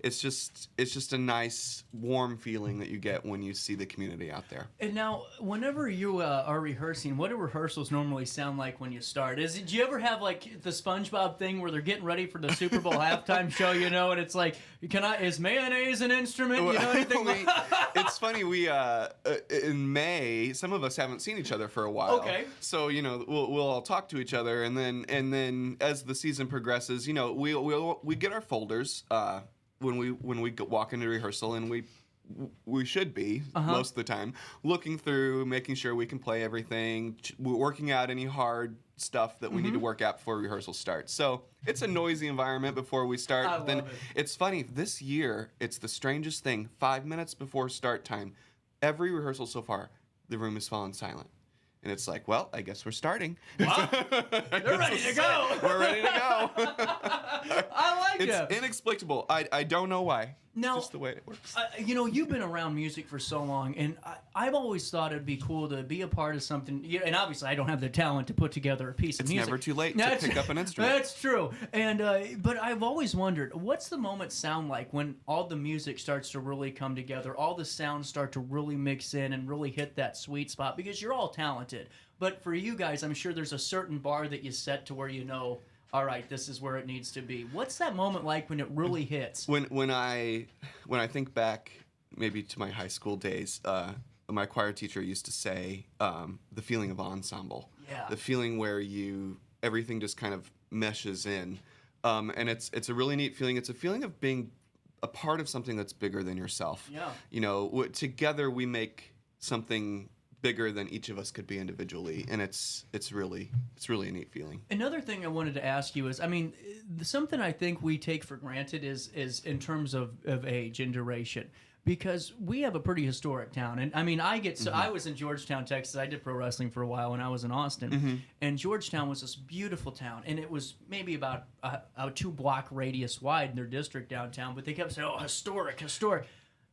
it's just a nice, warm feeling that you get when you see the community out there. And now, whenever you are rehearsing, what do rehearsals normally sound like when you start? Do you ever have like the SpongeBob thing where they're getting ready for the Super Bowl halftime show, and it's like, is mayonnaise an instrument? It's funny, we in May, some of us haven't seen each other for a while. Okay. So we'll all talk to each other, and then as the season progresses, we get our folders. When we walk into rehearsal, and we should be most of the time looking through, making sure we can play everything, working out any hard stuff that we need to work out before rehearsal starts. So it's a noisy environment before we start. I love it. It's funny, this year it's the strangest thing. 5 minutes before start time, every rehearsal so far, the room has fallen silent. And it's like, well, I guess we're starting. What? They're ready to go. We're ready to go. I like it. It's inexplicable. I don't know why. Now, it's just the way it works. You've been around music for so long, and I've always thought it'd be cool to be a part of something. And obviously, I don't have the talent to put together a piece of music. It's never too late to pick up an instrument. That's true. And but I've always wondered, what's the moment sound like when all the music starts to really come together, all the sounds start to really mix in and really hit that sweet spot? Because you're all talented, but for you guys, I'm sure there's a certain bar that you set to where all right, this is where it needs to be. What's that moment like when it really hits? When I think back maybe to my high school days, my choir teacher used to say the feeling of ensemble. Yeah. The feeling where everything just kind of meshes in. And it's a really neat feeling. It's a feeling of being a part of something that's bigger than yourself. Yeah. You know, together we make something bigger than each of us could be individually, and it's really a neat feeling. Another thing I wanted to ask you is, I mean, something I think we take for granted is in terms of age and duration. Because we have a pretty historic town, and I mean, I was in Georgetown, Texas. I did pro wrestling for a while when I was in Austin, and Georgetown was this beautiful town, and it was maybe about a 2-block radius wide in their district downtown. But they kept saying, "Oh, historic."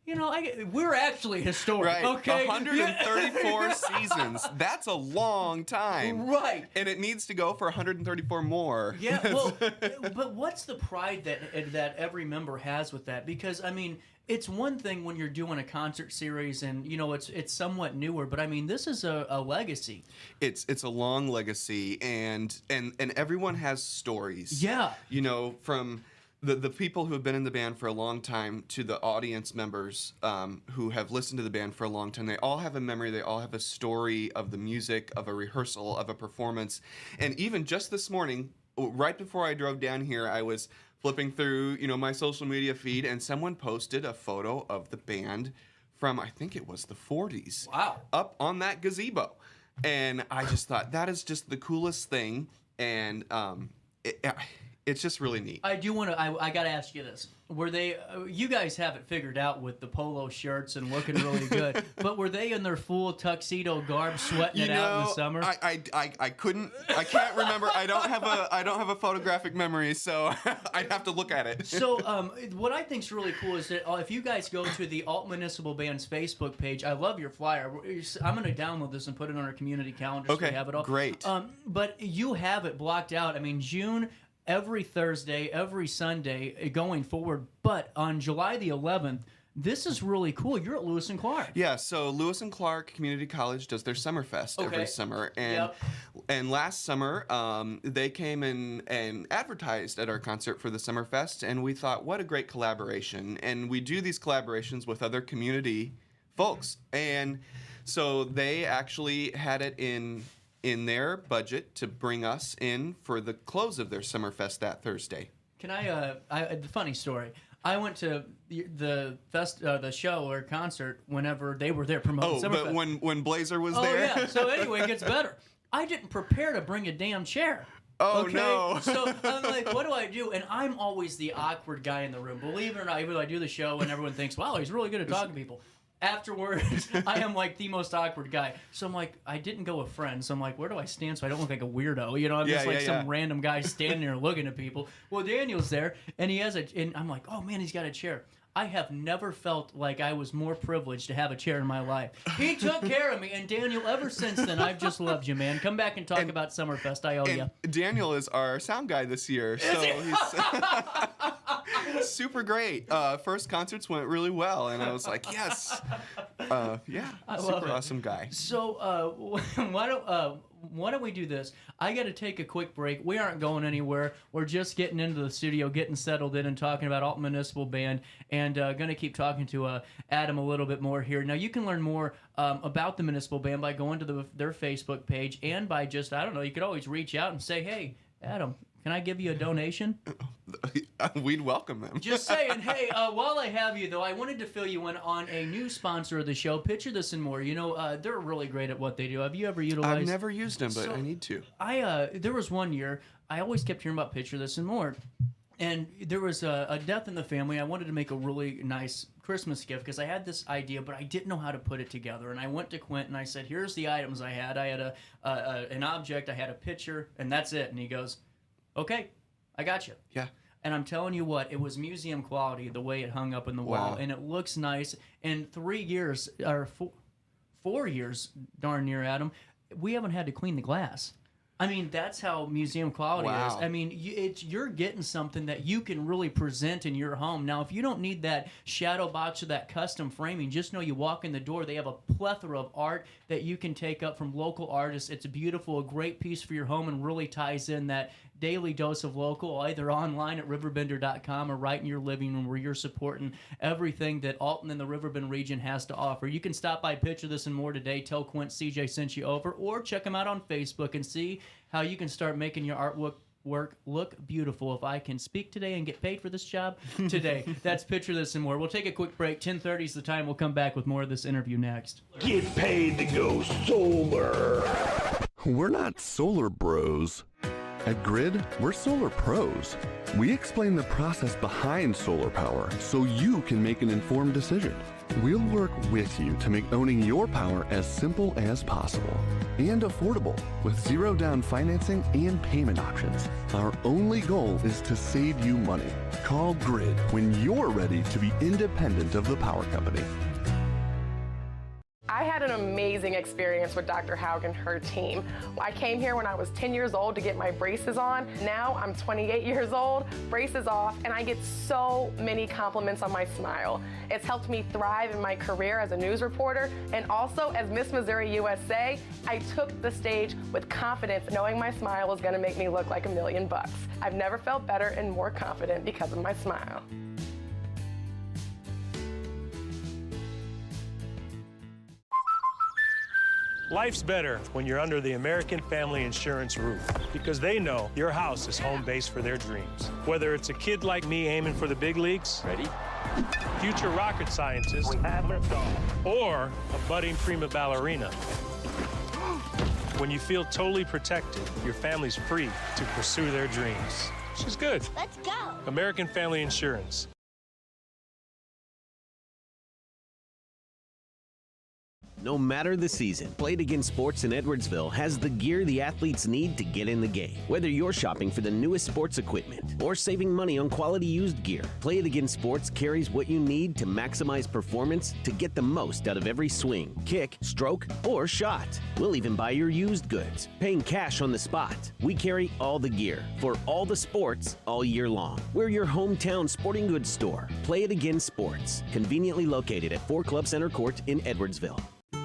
You know, we're actually historic. Right. Okay, 134 seasons. That's a long time. Right. And it needs to go for 134 more. Yeah. Well, but what's the pride that every member has with that? Because I mean, it's one thing when you're doing a concert series and you know it's somewhat newer, but I mean this is a legacy. It's a long legacy, and everyone has stories. Yeah. You know, from the people who have been in the band for a long time to the audience members who have listened to the band for a long time, they all have a memory, they all have a story of the music, of a rehearsal, of a performance. And even just this morning, right before I drove down here, I was flipping through, you know, my social media feed, and someone posted a photo of the band from, I think it was the 40s. Wow. Up on that gazebo. And I just thought, that is just the coolest thing. And it's just really neat. I do want to. I got to ask you this: were they? You guys have it figured out with the polo shirts and looking really good, but were they in their full tuxedo garb, sweating it out in the summer? I couldn't. I can't remember. I don't have a photographic memory, so I'd have to look at it. So, what I think's really cool is that if you guys go to the Alton Municipal Band's Facebook page, I love your flyer. I'm going to download this and put it on our community calendar. So we have it all. Great. But you have it blocked out. I mean, June. Every Thursday, every Sunday going forward. But on July the 11th, this is really cool. You're at Lewis and Clark. Yeah, so Lewis and Clark Community College does their Summerfest every summer. And last summer, they came and advertised at our concert for the Summerfest, and we thought, what a great collaboration. And we do these collaborations with other community folks. And so they actually had it in their budget to bring us in for the close of their Summerfest that Thursday. Can I the funny story. I went to the show or concert whenever they were there promoting Summerfest. But when Blazer was there? Oh, yeah. So anyway, it gets better. I didn't prepare to bring a damn chair. Oh, okay? no. So I'm like, what do I do? And I'm always the awkward guy in the room. Believe it or not, even though I do the show and everyone thinks, wow, he's really good at talking to people. Afterwards, I am like the most awkward guy. So I'm like, I didn't go with friends. So I'm like, where do I stand so I don't look like a weirdo? You know, I'm just like some random guy standing there looking at people. Well, Daniel's there, and he has and I'm like, oh man, he's got a chair. I have never felt like I was more privileged to have a chair in my life. He took care of me, and Daniel, ever since then, I've just loved you, man. Come back and talk about Summerfest. I owe you. Daniel is our sound guy this year, so he's super great. First concerts went really well, and I was like, yes. Super awesome guy. So why don't we do this? I got to take a quick break. We aren't going anywhere. We're just getting into the studio, getting settled in and talking about Alton Municipal Band, and going to keep talking to Adam a little bit more here. Now, you can learn more about the Municipal Band by going to their Facebook page and by just, I don't know, you could always reach out and say, hey, Adam, can I give you a donation? We'd welcome them. Just saying. Hey, while I have you, though, I wanted to fill you in on a new sponsor of the show, Picture This and More. You know, they're really great at what they do. Have you ever utilized? I've never used them, but I need to. There was one year, I always kept hearing about Picture This and More. And there was a death in the family. I wanted to make a really nice Christmas gift because I had this idea, but I didn't know how to put it together. And I went to Quint and I said, here's the items I had. I had an object, I had a picture, and that's it. And he goes, okay, I got you. Yeah. And I'm telling you what, it was museum quality the way it hung up in the wall, and it looks nice. In 3 years, or 4 years, darn near, Adam, we haven't had to clean the glass. I mean, that's how museum quality is. Wow. I mean, you're getting something that you can really present in your home. Now, if you don't need that shadow box or that custom framing, just know you walk in the door, they have a plethora of art that you can take up from local artists. It's beautiful, a great piece for your home, and really ties in that daily dose of local, either online at RiverBender.com or right in your living room, where you're supporting everything that Alton and the Riverbend region has to offer. You can stop by, picture this and more today, tell Quint CJ sent you over, or check them out on Facebook and see how you can start making your artwork look beautiful. If I can speak today and get paid for this job today. That's Picture This and More. We'll take a quick break. 10:30 is the time. We'll come back with more of this interview next. Get paid to go solar. We're not solar bros. At Grid, we're solar pros. We explain the process behind solar power so you can make an informed decision. We'll work with you to make owning your power as simple as possible and affordable with zero down financing and payment options. Our only goal is to save you money. Call Grid when you're ready to be independent of the power company. I had an amazing experience with Dr. Haug and her team. I came here when I was 10 years old to get my braces on. Now I'm 28 years old, braces off, and I get so many compliments on my smile. It's helped me thrive in my career as a news reporter, and also as Miss Missouri USA, I took the stage with confidence, knowing my smile was gonna make me look like $1 million. I've never felt better and more confident because of my smile. Life's better when you're under the American Family Insurance roof, because they know your house is home base for their dreams. Whether it's a kid like me aiming for the big leagues, ready, future rocket scientist, or a budding prima ballerina. When you feel totally protected, your family's free to pursue their dreams. She's good. Let's go. American Family Insurance. No matter the season, Play It Again Sports in Edwardsville has the gear the athletes need to get in the game. Whether you're shopping for the newest sports equipment or saving money on quality used gear, Play It Again Sports carries what you need to maximize performance to get the most out of every swing, kick, stroke, or shot. We'll even buy your used goods, paying cash on the spot. We carry all the gear for all the sports all year long. We're your hometown sporting goods store. Play It Again Sports, conveniently located at 4 Club Center Court in Edwardsville.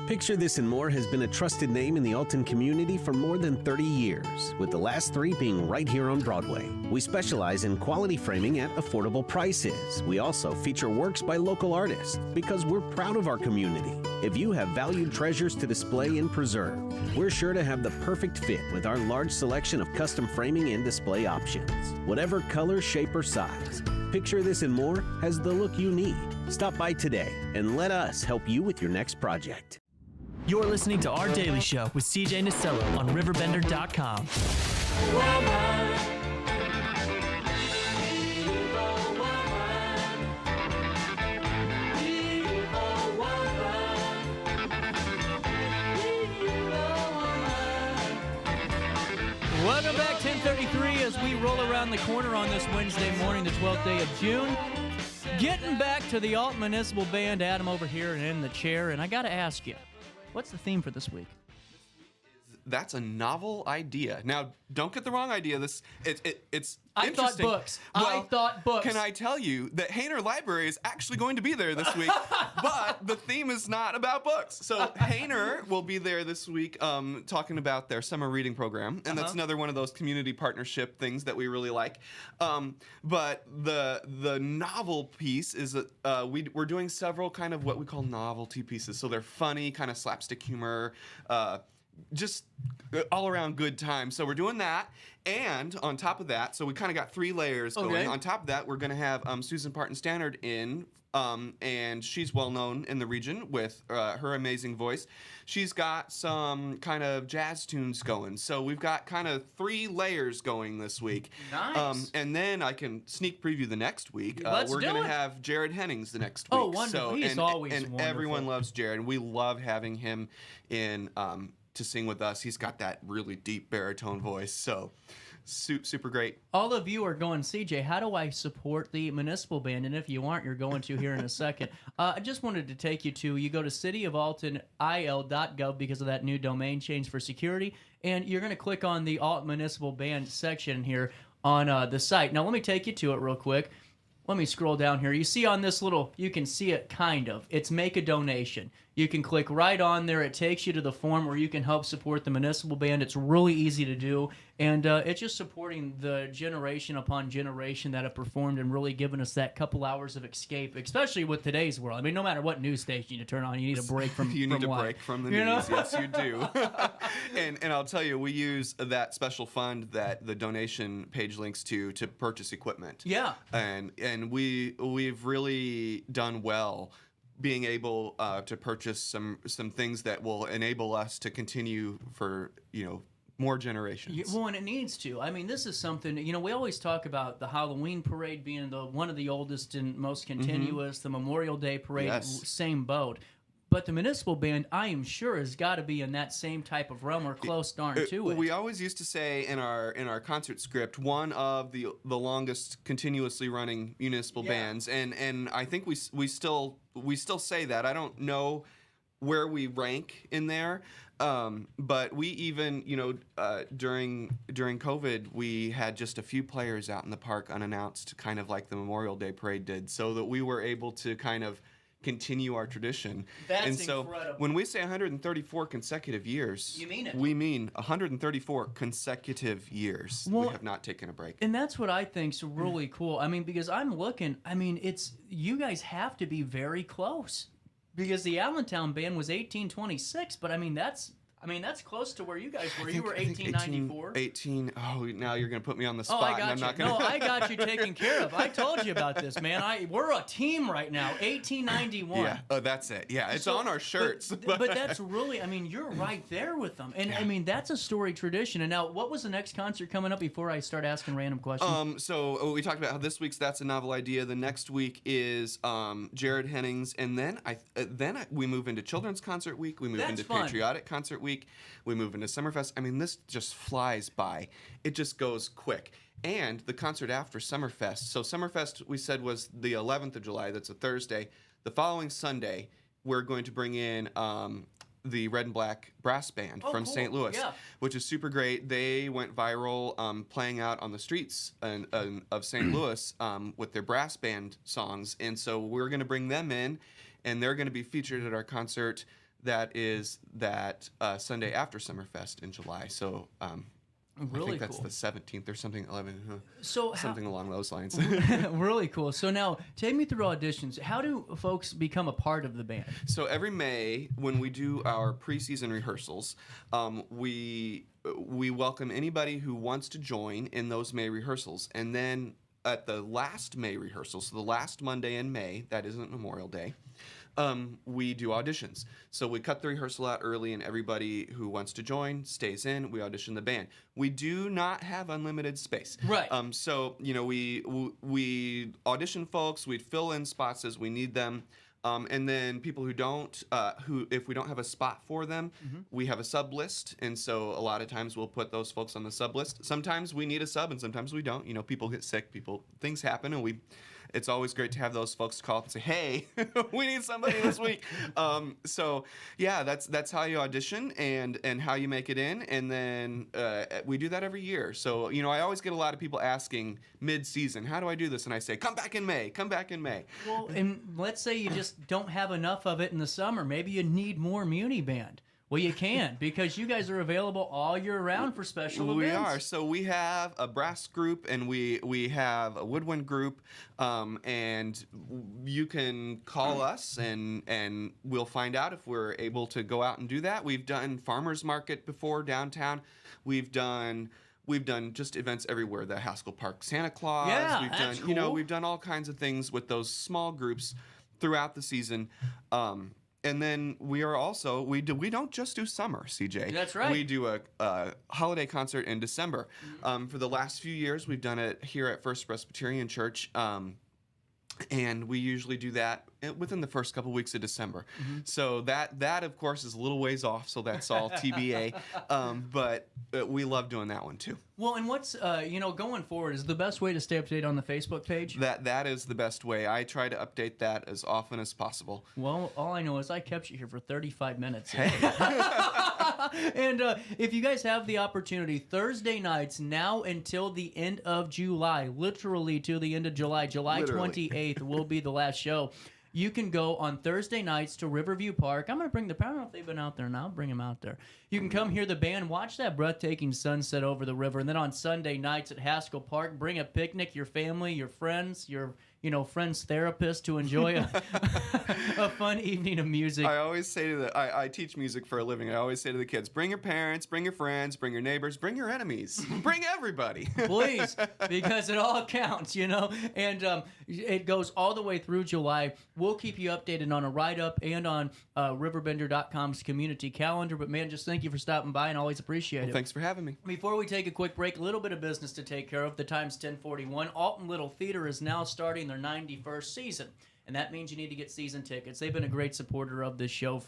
Picture This and More has been a trusted name in the Alton community for more than 30 years, with the last 3 being right here on Broadway. We specialize in quality framing at affordable prices. We also feature works by local artists because we're proud of our community. If you have valued treasures to display and preserve, we're sure to have the perfect fit with our large selection of custom framing and display options. Whatever color, shape, or size, Picture This and More has the look you need. Stop by today and let us help you with your next project. You're listening to Our Daily Show with CJ Nasello on RiverBender.com. Welcome back, 10:33, as we roll around the corner on this Wednesday morning, the 12th day of June. Getting back to the Alton Municipal Band, Adam over here and in the chair, and I got to ask you, what's the theme for this week? That's a novel idea. Now, don't get the wrong idea. It's I thought interesting. books. Well, I thought books. Can I tell you that Hainer Library is actually going to be there this week, but the theme is not about books. So Hainer will be there this week talking about their summer reading program, and that's another one of those community partnership things that we really like. But the novel piece is that we're doing several kind of what we call novelty pieces. So they're funny, kind of slapstick humor, just all around good time. So we're doing that, and on top of that, so we kind of got 3 layers going. On top of that, we're going to have Susan Parton Stannard in, and she's well known in the region with her amazing voice. She's got some kind of jazz tunes going. So we've got kind of 3 layers going this week. Nice. And then I can sneak preview the next week. Let's we're do going it. to have Jared Hennings the next week. Oh, wonderful. He's always wonderful. Everyone loves Jared. We love having him in to sing with us. He's got that really deep baritone voice. So super great. All of you are going, CJ, how do I support the municipal band? And if you aren't, you're going to here in a second. I just wanted to take you go to cityofaltonil.gov because of that new domain change for security, and you're going to click on the Alton Municipal Band section here on the site. Now, let me take you to it real quick. Let me scroll down here. You see on this little, you can see it kind of. It's make a donation. You can click right on there. It takes you to the form where you can help support the municipal band. It's really easy to do. And it's just supporting the generation upon generation that have performed and really given us that couple hours of escape, especially with today's world. I mean, no matter what news station you turn on, you need a break from You need a life. break from the news. Yes, you do. and I'll tell you, we use that special fund that the donation page links to purchase equipment. Yeah. And we've really done well being able to purchase some things that will enable us to continue for, more generations. Well, and it needs to. I mean, this is something, we always talk about the Halloween parade being one of the oldest and most continuous, the Memorial Day parade, same boat. But the municipal band, I am sure, has got to be in that same type of realm or close darn to it. We always used to say in our concert script, one of the longest continuously running municipal bands, and I think we still say that. I don't know where we rank in there, but we even during COVID we had just a few players out in the park unannounced, kind of like the Memorial Day parade did, so that we were able to kind of continue our tradition. That's incredible. When we say 134 consecutive years, you mean it. We mean 134 consecutive years. We have not taken a break. And that's what I think's really cool. I mean, because I'm looking, you guys have to be very close. Because the Allentown band was 1826, but that's close to where you guys were. You were 1894. 18. Oh, now you're going to put me on the spot. Oh, I got and I'm you. not gonna... No, I got you taken care of. I told you about this, man. We're a team right now. 1891. Yeah. Oh, that's it. Yeah, it's on our shirts. But that's really, you're right there with them. And that's a storied tradition. And now, what was the next concert coming up before I start asking random questions? So we talked about how this week's That's a Novel Idea. The next week is Jared Hennings, and then we move into Children's Concert Week. We move into Patriotic Concert Week. We move into Summerfest. This just flies by. It just goes quick. And the concert after Summerfest. So Summerfest, we said, was the 11th of July. That's a Thursday. The following Sunday, we're going to bring in the Red and Black Brass Band from St. Louis, which is super great. They went viral playing out on the streets of St. Louis with their brass band songs. And so we're going to bring them in, and they're going to be featured at our concert. That is that Sunday after Summerfest in July. So really I think that's cool. the 17th or something, 11th. So something along those lines. Really cool. So now, take me through auditions. How do folks become a part of the band? So every May, when we do our preseason rehearsals, we welcome anybody who wants to join in those May rehearsals. And then at the last May rehearsal, so the last Monday in May, that isn't Memorial Day, we do auditions. So we cut the rehearsal out early, and everybody who wants to join stays in. We audition the band. We do not have unlimited space. Right. So we audition folks. We fill in spots as we need them. And then people who don't, if we don't have a spot for them, we have a sub list. And so a lot of times we'll put those folks on the sub list. Sometimes we need a sub, and sometimes we don't. People get sick, things happen, and it's always great to have those folks call up and say, "Hey, we need somebody this week." So yeah, that's how you audition and how you make it in, and then we do that every year. So I always get a lot of people asking mid-season, "How do I do this?" And I say, "Come back in May. Come back in May." Well, and let's say you just don't have enough of it in the summer. Maybe you need more Muni Band. Well, you can, because you guys are available all year round for special events. We are. So we have a brass group, and we have a woodwind group, and you can call us, and we'll find out if we're able to go out and do that. We've done farmers market before downtown. We've done just events everywhere. The Haskell Park Santa Claus. Yeah, we've that's done cool. we've done all kinds of things with those small groups throughout the season. And then we don't just do summer, CJ. That's right. We do a holiday concert in December. For the last few years, we've done it here at First Presbyterian Church. And we usually do that within the first couple weeks of December. So that of course is a little ways off, so that's all TBA. But we love doing that one too. Well, and what's going forward is the best way to stay up to date on the Facebook page? That is the best way. I try to update that as often as possible. Well, all I know is I kept you here for 35 minutes. And if you guys have the opportunity, Thursday nights now until the end of July, literally to the end of July, July 28th will be the last show. You can go on Thursday nights to Riverview Park. I'm going to bring the I don't know if they've been out there now. I'll bring them out there. You can come hear the band, watch that breathtaking sunset over the river. And then on Sunday nights at Haskell Park, bring a picnic, your family, your friends, your friend's therapist to enjoy a fun evening of music. I always say to I teach music for a living. I always say to the kids, bring your parents, bring your friends, bring your neighbors, bring your enemies. Bring everybody. Please, because it all counts, And it goes all the way through July. We'll keep you updated on a write-up and on RiverBender.com's community calendar. But, man, just thank you for stopping by and always appreciate it. Thanks for having me. Before we take a quick break, a little bit of business to take care of. The time's 10:41. Alton Little Theater is now starting their 91st season, and that means you need to get season tickets. They've been a great supporter of this show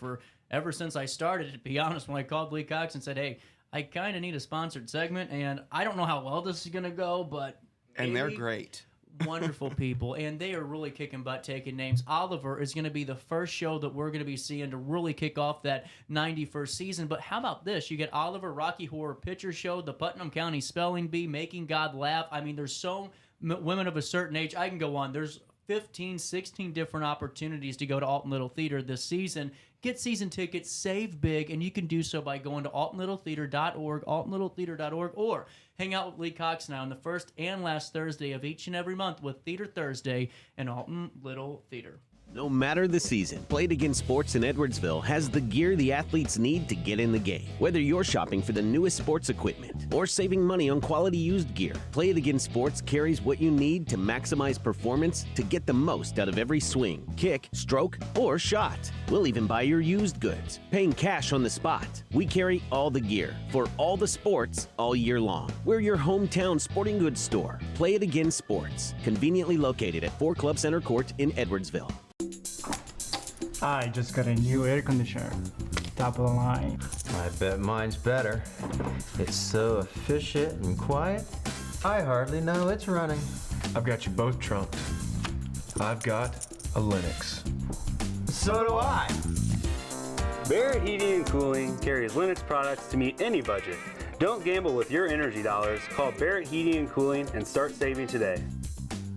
ever since I started. To be honest, when I called Lee Cox and said, hey, I kind of need a sponsored segment, and I don't know how well this is going to go, but... And they're great. Wonderful people, and they are really kicking butt, taking names. Oliver is going to be the first show that we're going to be seeing to really kick off that 91st season. But how about this? You get Oliver, Rocky Horror Picture Show, the Putnam County Spelling Bee, Making God Laugh. I mean, there's so women of a certain age. I can go on. There's 15, 16 different opportunities to go to Alton Little Theater this season. Get season tickets, save big, and you can do so by going to altonlittletheater.org, altonlittletheater.org, or hang out with Lee Cox now on the first and last Thursday of each and every month with Theater Thursday and Alton Little Theater. No matter the season, Play It Again Sports in Edwardsville has the gear the athletes need to get in the game. Whether you're shopping for the newest sports equipment or saving money on quality used gear, Play It Again Sports carries what you need to maximize performance to get the most out of every swing, kick, stroke, or shot. We'll even buy your used goods, paying cash on the spot. We carry all the gear for all the sports all year long. We're your hometown sporting goods store. Play It Again Sports, conveniently located at 4 Club Center Court in Edwardsville. I just got a new air conditioner. Top of the line. I bet mine's better. It's so efficient and quiet, I hardly know it's running. I've got you both trumped. I've got a Linux. So do I. Barrett Heating and Cooling carries Linux products to meet any budget. Don't gamble with your energy dollars. Call Barrett Heating and Cooling and start saving today.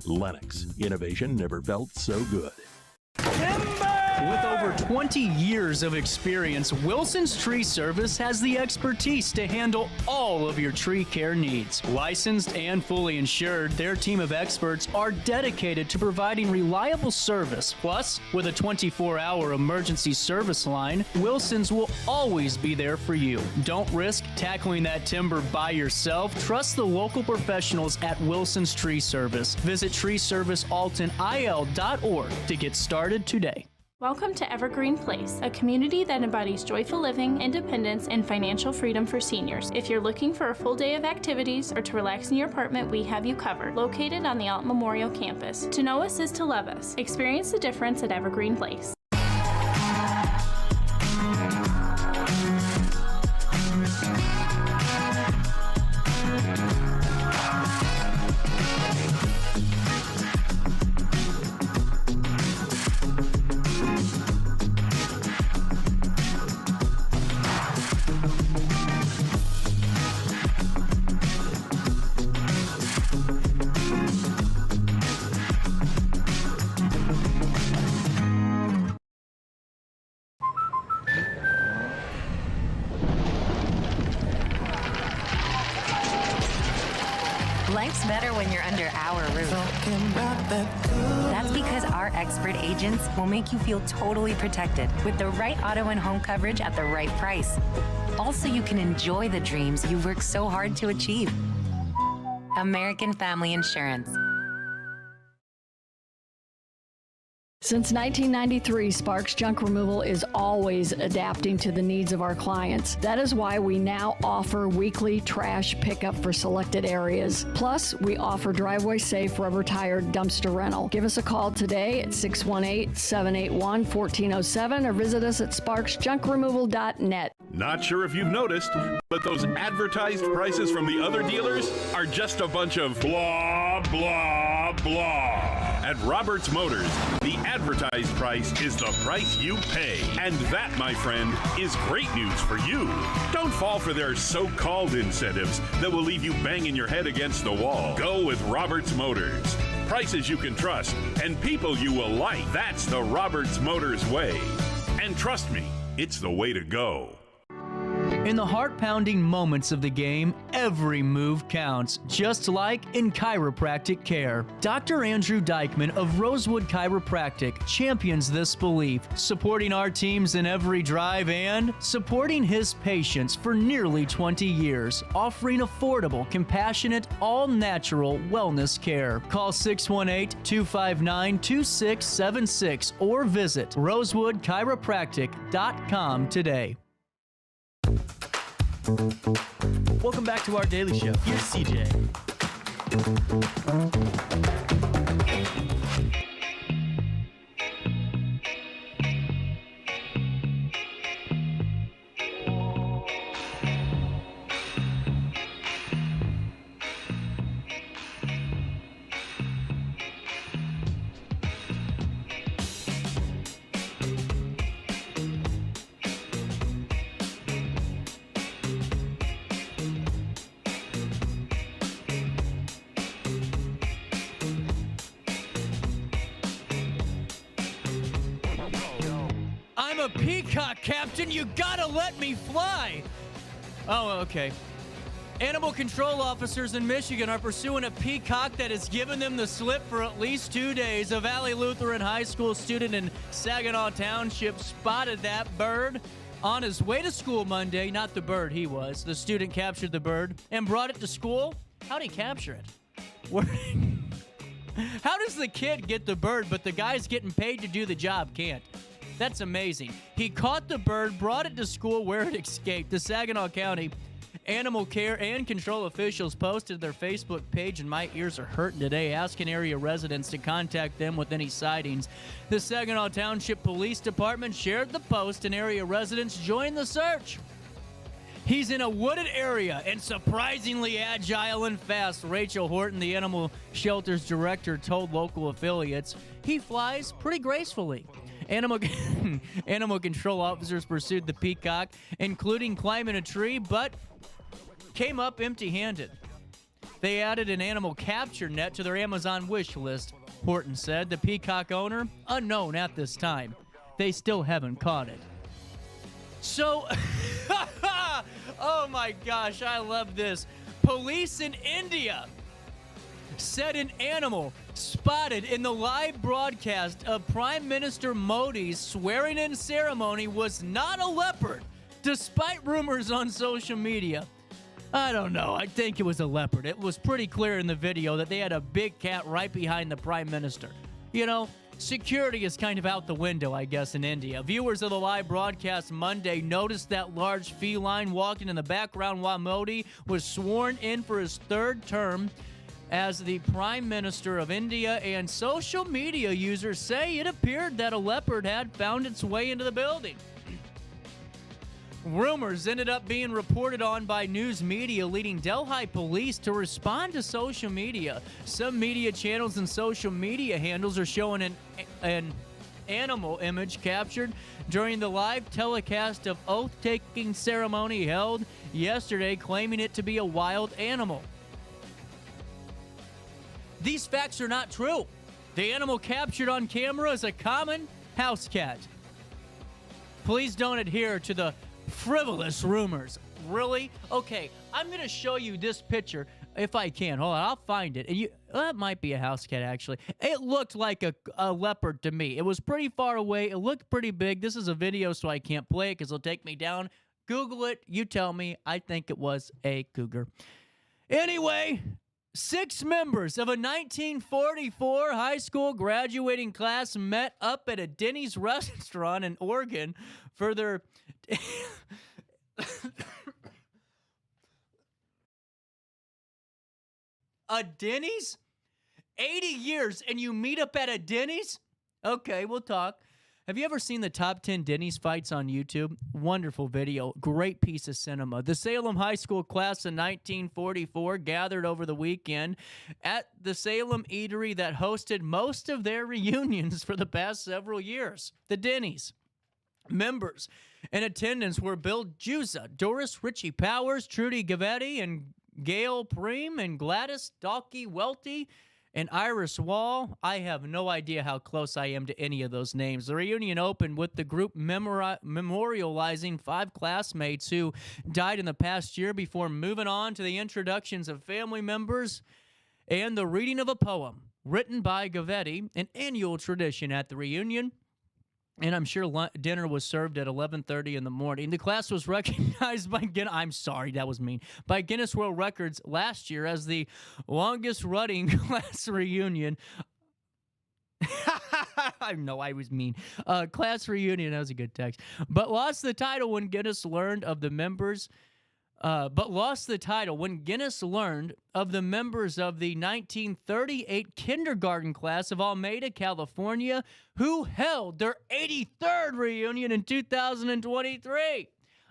Lennox. Innovation never felt so good. With over 20 years of experience, Wilson's Tree Service has the expertise to handle all of your tree care needs. Licensed and fully insured, their team of experts are dedicated to providing reliable service. Plus, with a 24-hour emergency service line, Wilson's will always be there for you. Don't risk tackling that timber by yourself. Trust the local professionals at Wilson's Tree Service. Visit treeservicealtonil.org to get started today. Welcome to Evergreen Place, a community that embodies joyful living, independence, and financial freedom for seniors. If you're looking for a full day of activities or to relax in your apartment, we have you covered. Located on the Alton Memorial Campus. To know us is to love us. Experience the difference at Evergreen Place. Life's better when you're under our roof. That's because our expert agents will make you feel totally protected with the right auto and home coverage at the right price. Also, you can enjoy the dreams you worked so hard to achieve. American Family Insurance. Since 1993, Sparks Junk Removal is always adapting to the needs of our clients. That is why we now offer weekly trash pickup for selected areas. Plus, we offer driveway-safe rubber-tired dumpster rental. Give us a call today at 618-781-1407 or visit us at sparksjunkremoval.net. Not sure if you've noticed, but those advertised prices from the other dealers are just a bunch of blah, blah, blah. At Roberts Motors, the advertised price is the price you pay. And that, my friend, is great news for you. Don't fall for their so-called incentives that will leave you banging your head against the wall. Go with Roberts Motors. Prices you can trust and people you will like. That's the Roberts Motors way. And trust me, it's the way to go. In the heart-pounding moments of the game, every move counts, just like in chiropractic care. Dr. Andrew Dykman of Rosewood Chiropractic champions this belief, supporting our teams in every drive and supporting his patients for nearly 20 years, offering affordable, compassionate, all-natural wellness care. Call 618-259-2676 or visit rosewoodchiropractic.com today. Welcome back to our daily show. Here's CJ. I'm a peacock, Captain. You gotta let me fly. Oh, okay. Animal control officers in Michigan are pursuing a peacock that has given them the slip for at least 2 days. A Valley Lutheran High School student in Saginaw Township spotted that bird on his way to school Monday. Not the bird, he was. The student captured the bird and brought it to school. How'd he capture it? How does the kid get the bird, but the guy's getting paid to do the job can't? That's amazing. He caught the bird, brought it to school where it escaped. The Saginaw County Animal Care and Control officials posted their Facebook page, and my ears are hurting today, asking area residents to contact them with any sightings. The Saginaw Township Police Department shared the post, and area residents joined the search. He's in a wooded area and surprisingly agile and fast, Rachel Horton, the animal shelter's director, told local affiliates. He flies pretty gracefully. Animal control officers pursued the peacock, including climbing a tree, but came up empty-handed. They added an animal capture net to their Amazon wish list, Horton said. The peacock owner, unknown at this time. They still haven't caught it. So, oh my gosh, I love this. Police in India said an animal spotted in the live broadcast of Prime Minister Modi's swearing-in ceremony was not a leopard, despite rumors on social media. I don't know. I think it was a leopard. It was pretty clear in the video that they had a big cat right behind the Prime Minister. You know, security is kind of out the window, I guess, in India. Viewers of the live broadcast Monday noticed that large feline walking in the background while Modi was sworn in for his third term as the Prime Minister of India, and social media users say it appeared that a leopard had found its way into the building. Rumors ended up being reported on by news media, leading Delhi police to respond to social media. Some media channels and social media handles are showing an animal image captured during the live telecast of oath-taking ceremony held yesterday, claiming it to be a wild animal. These facts are not true. The animal captured on camera is a common house cat. Please don't adhere to the frivolous rumors. Really? Okay, I'm going to show you this picture if I can. Hold on, I'll find it. And that might be a house cat, actually. It looked like a leopard to me. It was pretty far away. It looked pretty big. This is a video, so I can't play it because it'll take me down. Google it. You tell me. I think it was a cougar. Anyway, 6 members of a 1944 high school graduating class met up at a Denny's restaurant in Oregon for their... A Denny's? 80 years and you meet up at a Denny's? Okay, we'll talk. Have you ever seen the top 10 Denny's fights on YouTube? Wonderful video. Great piece of cinema. The Salem High School class in 1944 gathered over the weekend at the Salem eatery that hosted most of their reunions for the past several years, the Denny's. Members in attendance were Bill Juza, Doris Ritchie Powers, Trudy Gavetti, and Gail Preem, and Gladys Dalkey Welty, and Iris Wall. I have no idea how close I am to any of those names. The reunion opened with the group memorializing 5 classmates who died in the past year before moving on to the introductions of family members and the reading of a poem written by Gavetti, an annual tradition at the reunion. And I'm sure dinner was served at 11:30 in the morning. The class was recognized by by Guinness World Records last year as the longest running class reunion. I know I was mean. Class reunion, that was a good text. But lost the title when Guinness learned of the members of the 1938 kindergarten class of Alameda, California, who held their 83rd reunion in 2023.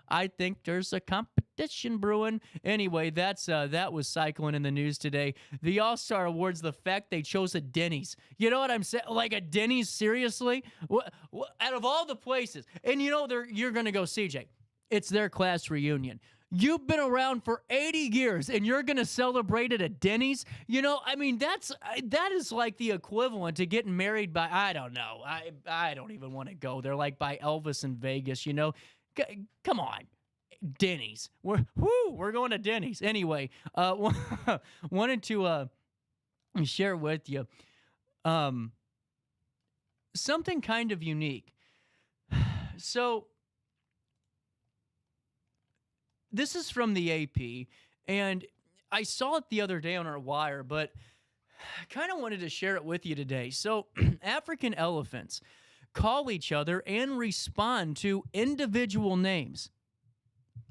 I think there's a competition brewing. Anyway, that was cycling in the news today. The All-Star Awards, the fact they chose a Denny's. You know what I'm saying? Like a Denny's, seriously? What, out of all the places. And you know, you're going to go, CJ, it's their class reunion. You've been around for 80 years, and you're going to celebrate at a Denny's? You know, I mean, that is like the equivalent to getting married by, I don't know. I don't even want to go there, like by Elvis in Vegas, you know? Come on. Denny's. We're going to Denny's. Anyway, wanted to share with you something kind of unique. So, this is from the AP, and I saw it the other day on our wire, but I kind of wanted to share it with you today. So, African elephants call each other and respond to individual names.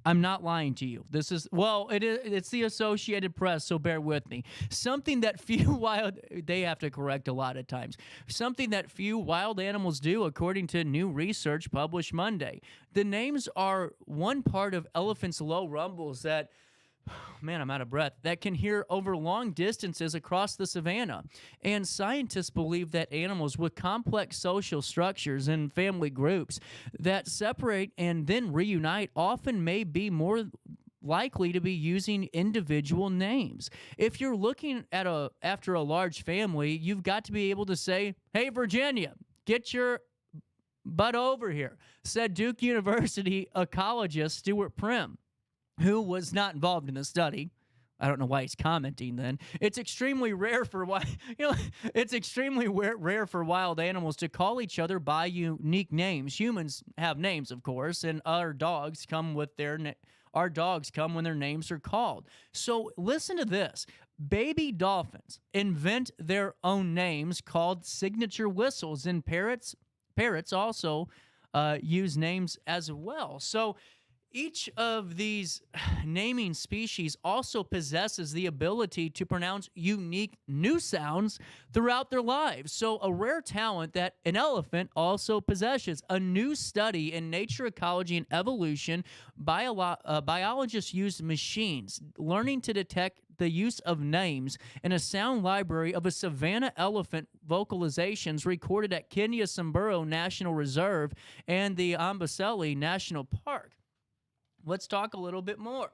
I'm not lying to you. It's the Associated Press, so bear with me. Something that they have to correct a lot of times. Something that few wild animals do, according to new research published Monday. The names are one part of elephants' low rumbles that, man, I'm out of breath, that can hear over long distances across the savannah. And scientists believe that animals with complex social structures and family groups that separate and then reunite often may be more likely to be using individual names. If you're looking at after a large family, you've got to be able to say, "Hey, Virginia, get your butt over here," said Duke University ecologist Stuart Prim, who was not involved in the study. I don't know why he's commenting then. It's extremely rare for rare for wild animals to call each other by unique names. Humans have names, of course, and our dogs come when their names are called. So listen to this. Baby dolphins invent their own names called signature whistles, and parrots also use names as well. So each of these naming species also possesses the ability to pronounce unique new sounds throughout their lives. So a rare talent that an elephant also possesses. A new study in Nature, Ecology, and Evolution, biologists used machines learning to detect the use of names in a sound library of a savanna elephant vocalizations recorded at Kenya Samburu National Reserve and the Amboseli National Park. Let's talk a little bit more.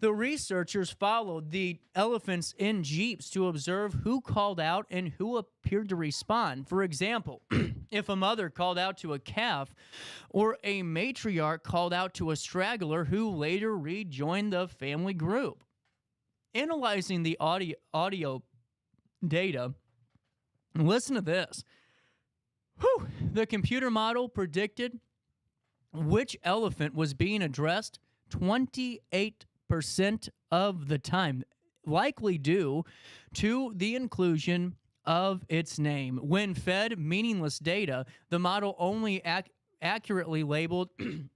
The researchers followed the elephants in jeeps to observe who called out and who appeared to respond. For example, if a mother called out to a calf or a matriarch called out to a straggler who later rejoined the family group. Analyzing the audio data, listen to this. The computer model predicted which elephant was being addressed 28% of the time. likely due to the inclusion of its name. When fed meaningless data, the model only accurately labeled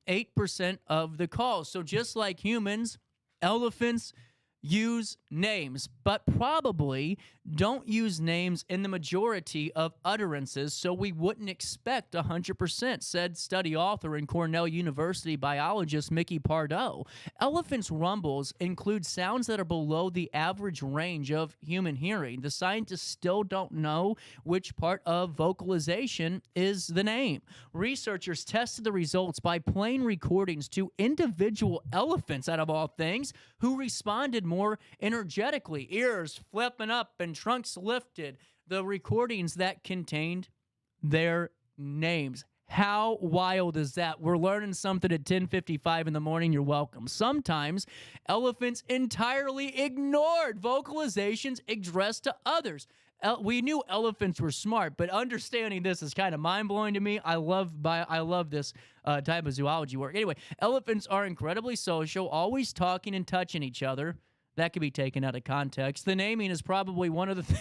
8% of the calls. So just like humans, elephants use names, but probably don't use names in the majority of utterances, so we wouldn't expect 100%, said study author and Cornell University biologist Mickey Pardo. Elephants' rumbles include sounds that are below the average range of human hearing. The scientists still don't know which part of vocalization is the name. Researchers tested the results by playing recordings to individual elephants, out of all things, who responded more energetically, ears flipping up and trunks lifted. The recordings that contained their names. How wild is that? We're learning something at 10:55 in the morning. You're welcome. Sometimes elephants entirely ignored vocalizations addressed to others. We knew elephants were smart, but understanding this is kind of mind-blowing to me. I love this type of zoology work. Anyway, elephants are incredibly social, always talking and touching each other. That could be taken out of context. The naming is probably one of the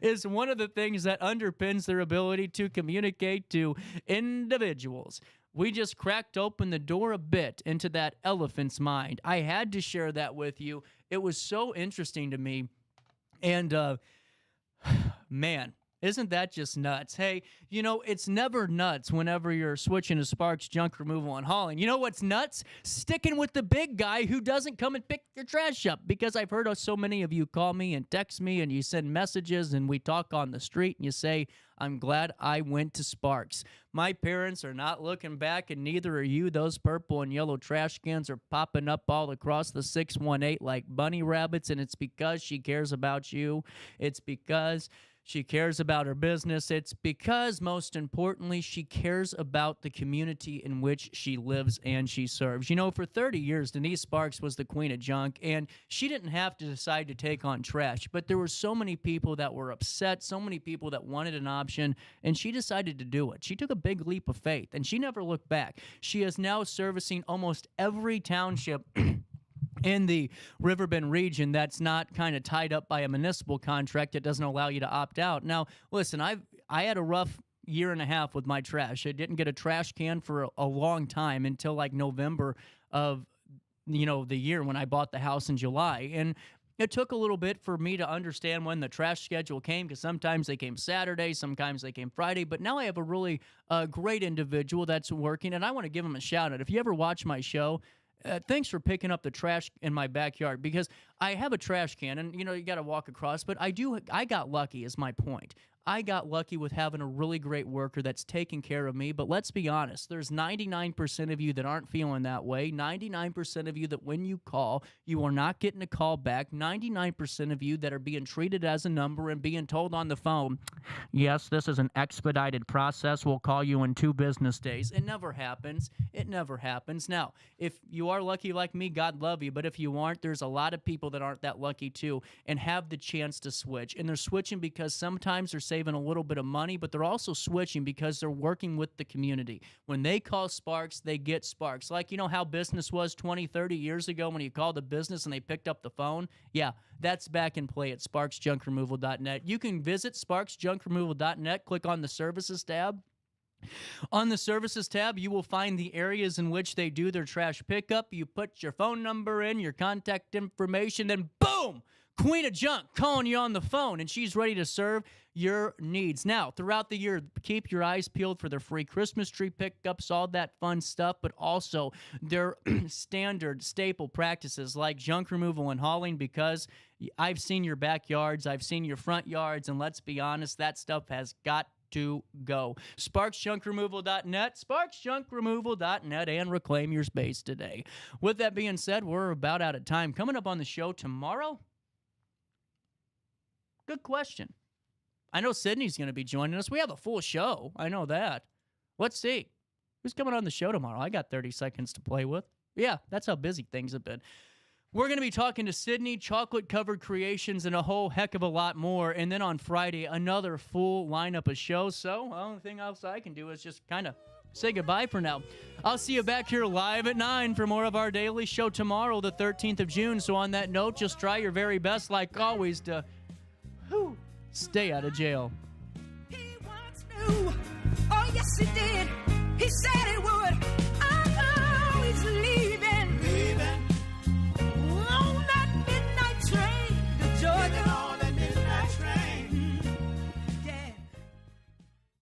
is one of the things that underpins their ability to communicate to individuals. We just cracked open the door a bit into that elephant's mind. I had to share that with you. It was so interesting to me. And, man, isn't that just nuts? Hey, you know, it's never nuts whenever you're switching to Sparks junk removal and hauling. You know what's nuts? Sticking with the big guy who doesn't come and pick your trash up. Because I've heard so many of you call me and text me and you send messages and we talk on the street and you say, I'm glad I went to Sparks. My parents are not looking back, and neither are you. Those purple and yellow trash cans are popping up all across the 618 like bunny rabbits, and it's because she cares about you. It's because she cares about her business. It's because, most importantly, she cares about the community in which she lives and she serves. You know, for 30 years, Denise Sparks was the queen of junk, and she didn't have to decide to take on trash. But there were so many people that were upset, so many people that wanted an option, and she decided to do it. She took a big leap of faith, and she never looked back. She is now servicing almost every township in the Riverbend region that's not kind of tied up by a municipal contract that doesn't allow you to opt out. Now, listen, I had a rough year and a half with my trash. I didn't get a trash can for a long time until like November of, you know, the year when I bought the house in July. And it took a little bit for me to understand when the trash schedule came, because sometimes they came Saturday, sometimes they came Friday. But now I have a really great individual that's working, and I want to give him a shout out. If you ever watch my show, thanks for picking up the trash in my backyard, because I have a trash can, and, you know, you got to walk across, but I got lucky is my point. I got lucky with having a really great worker that's taking care of me, but let's be honest, there's 99% of you that aren't feeling that way, 99% of you that when you call, you are not getting a call back, 99% of you that are being treated as a number and being told on the phone, yes, this is an expedited process, we'll call you in 2 business days. It never happens. It never happens. Now, if you are lucky like me, God love you, but if you aren't, there's a lot of people that aren't that lucky too and have the chance to switch, and they're switching because sometimes they're saving a little bit of money, but they're also switching because they're working with the community. When they call Sparks, they get Sparks. Like, you know how business was 20, 30 years ago when you called a business and they picked up the phone? Yeah, that's back in play at sparksjunkremoval.net. You can visit sparksjunkremoval.net, click on the services tab. On the services tab, you will find the areas in which they do their trash pickup. You put your phone number in, your contact information, then boom! Queen of Junk calling you on the phone, and she's ready to serve your needs. Now, throughout the year, keep your eyes peeled for their free Christmas tree pickups, all that fun stuff, but also their standard staple practices like junk removal and hauling, because I've seen your backyards, I've seen your front yards, and let's be honest, that stuff has got to go. SparksJunkRemoval.net, SparksJunkRemoval.net, and reclaim your space today. With that being said, we're about out of time. Coming up on the show tomorrow, good question. I know Sydney's going to be joining us. We have a full show. I know that. Let's see. Who's coming on the show tomorrow? I got 30 seconds to play with. Yeah, that's how busy things have been. We're going to be talking to Sydney, chocolate-covered creations, and a whole heck of a lot more. And then on Friday, another full lineup of shows. So the only thing else I can do is just kind of say goodbye for now. I'll see you back here live at 9 for more of our daily show tomorrow, the 13th of June. So on that note, just try your very best, like always, to stay out of jail. Oh, yes, he did.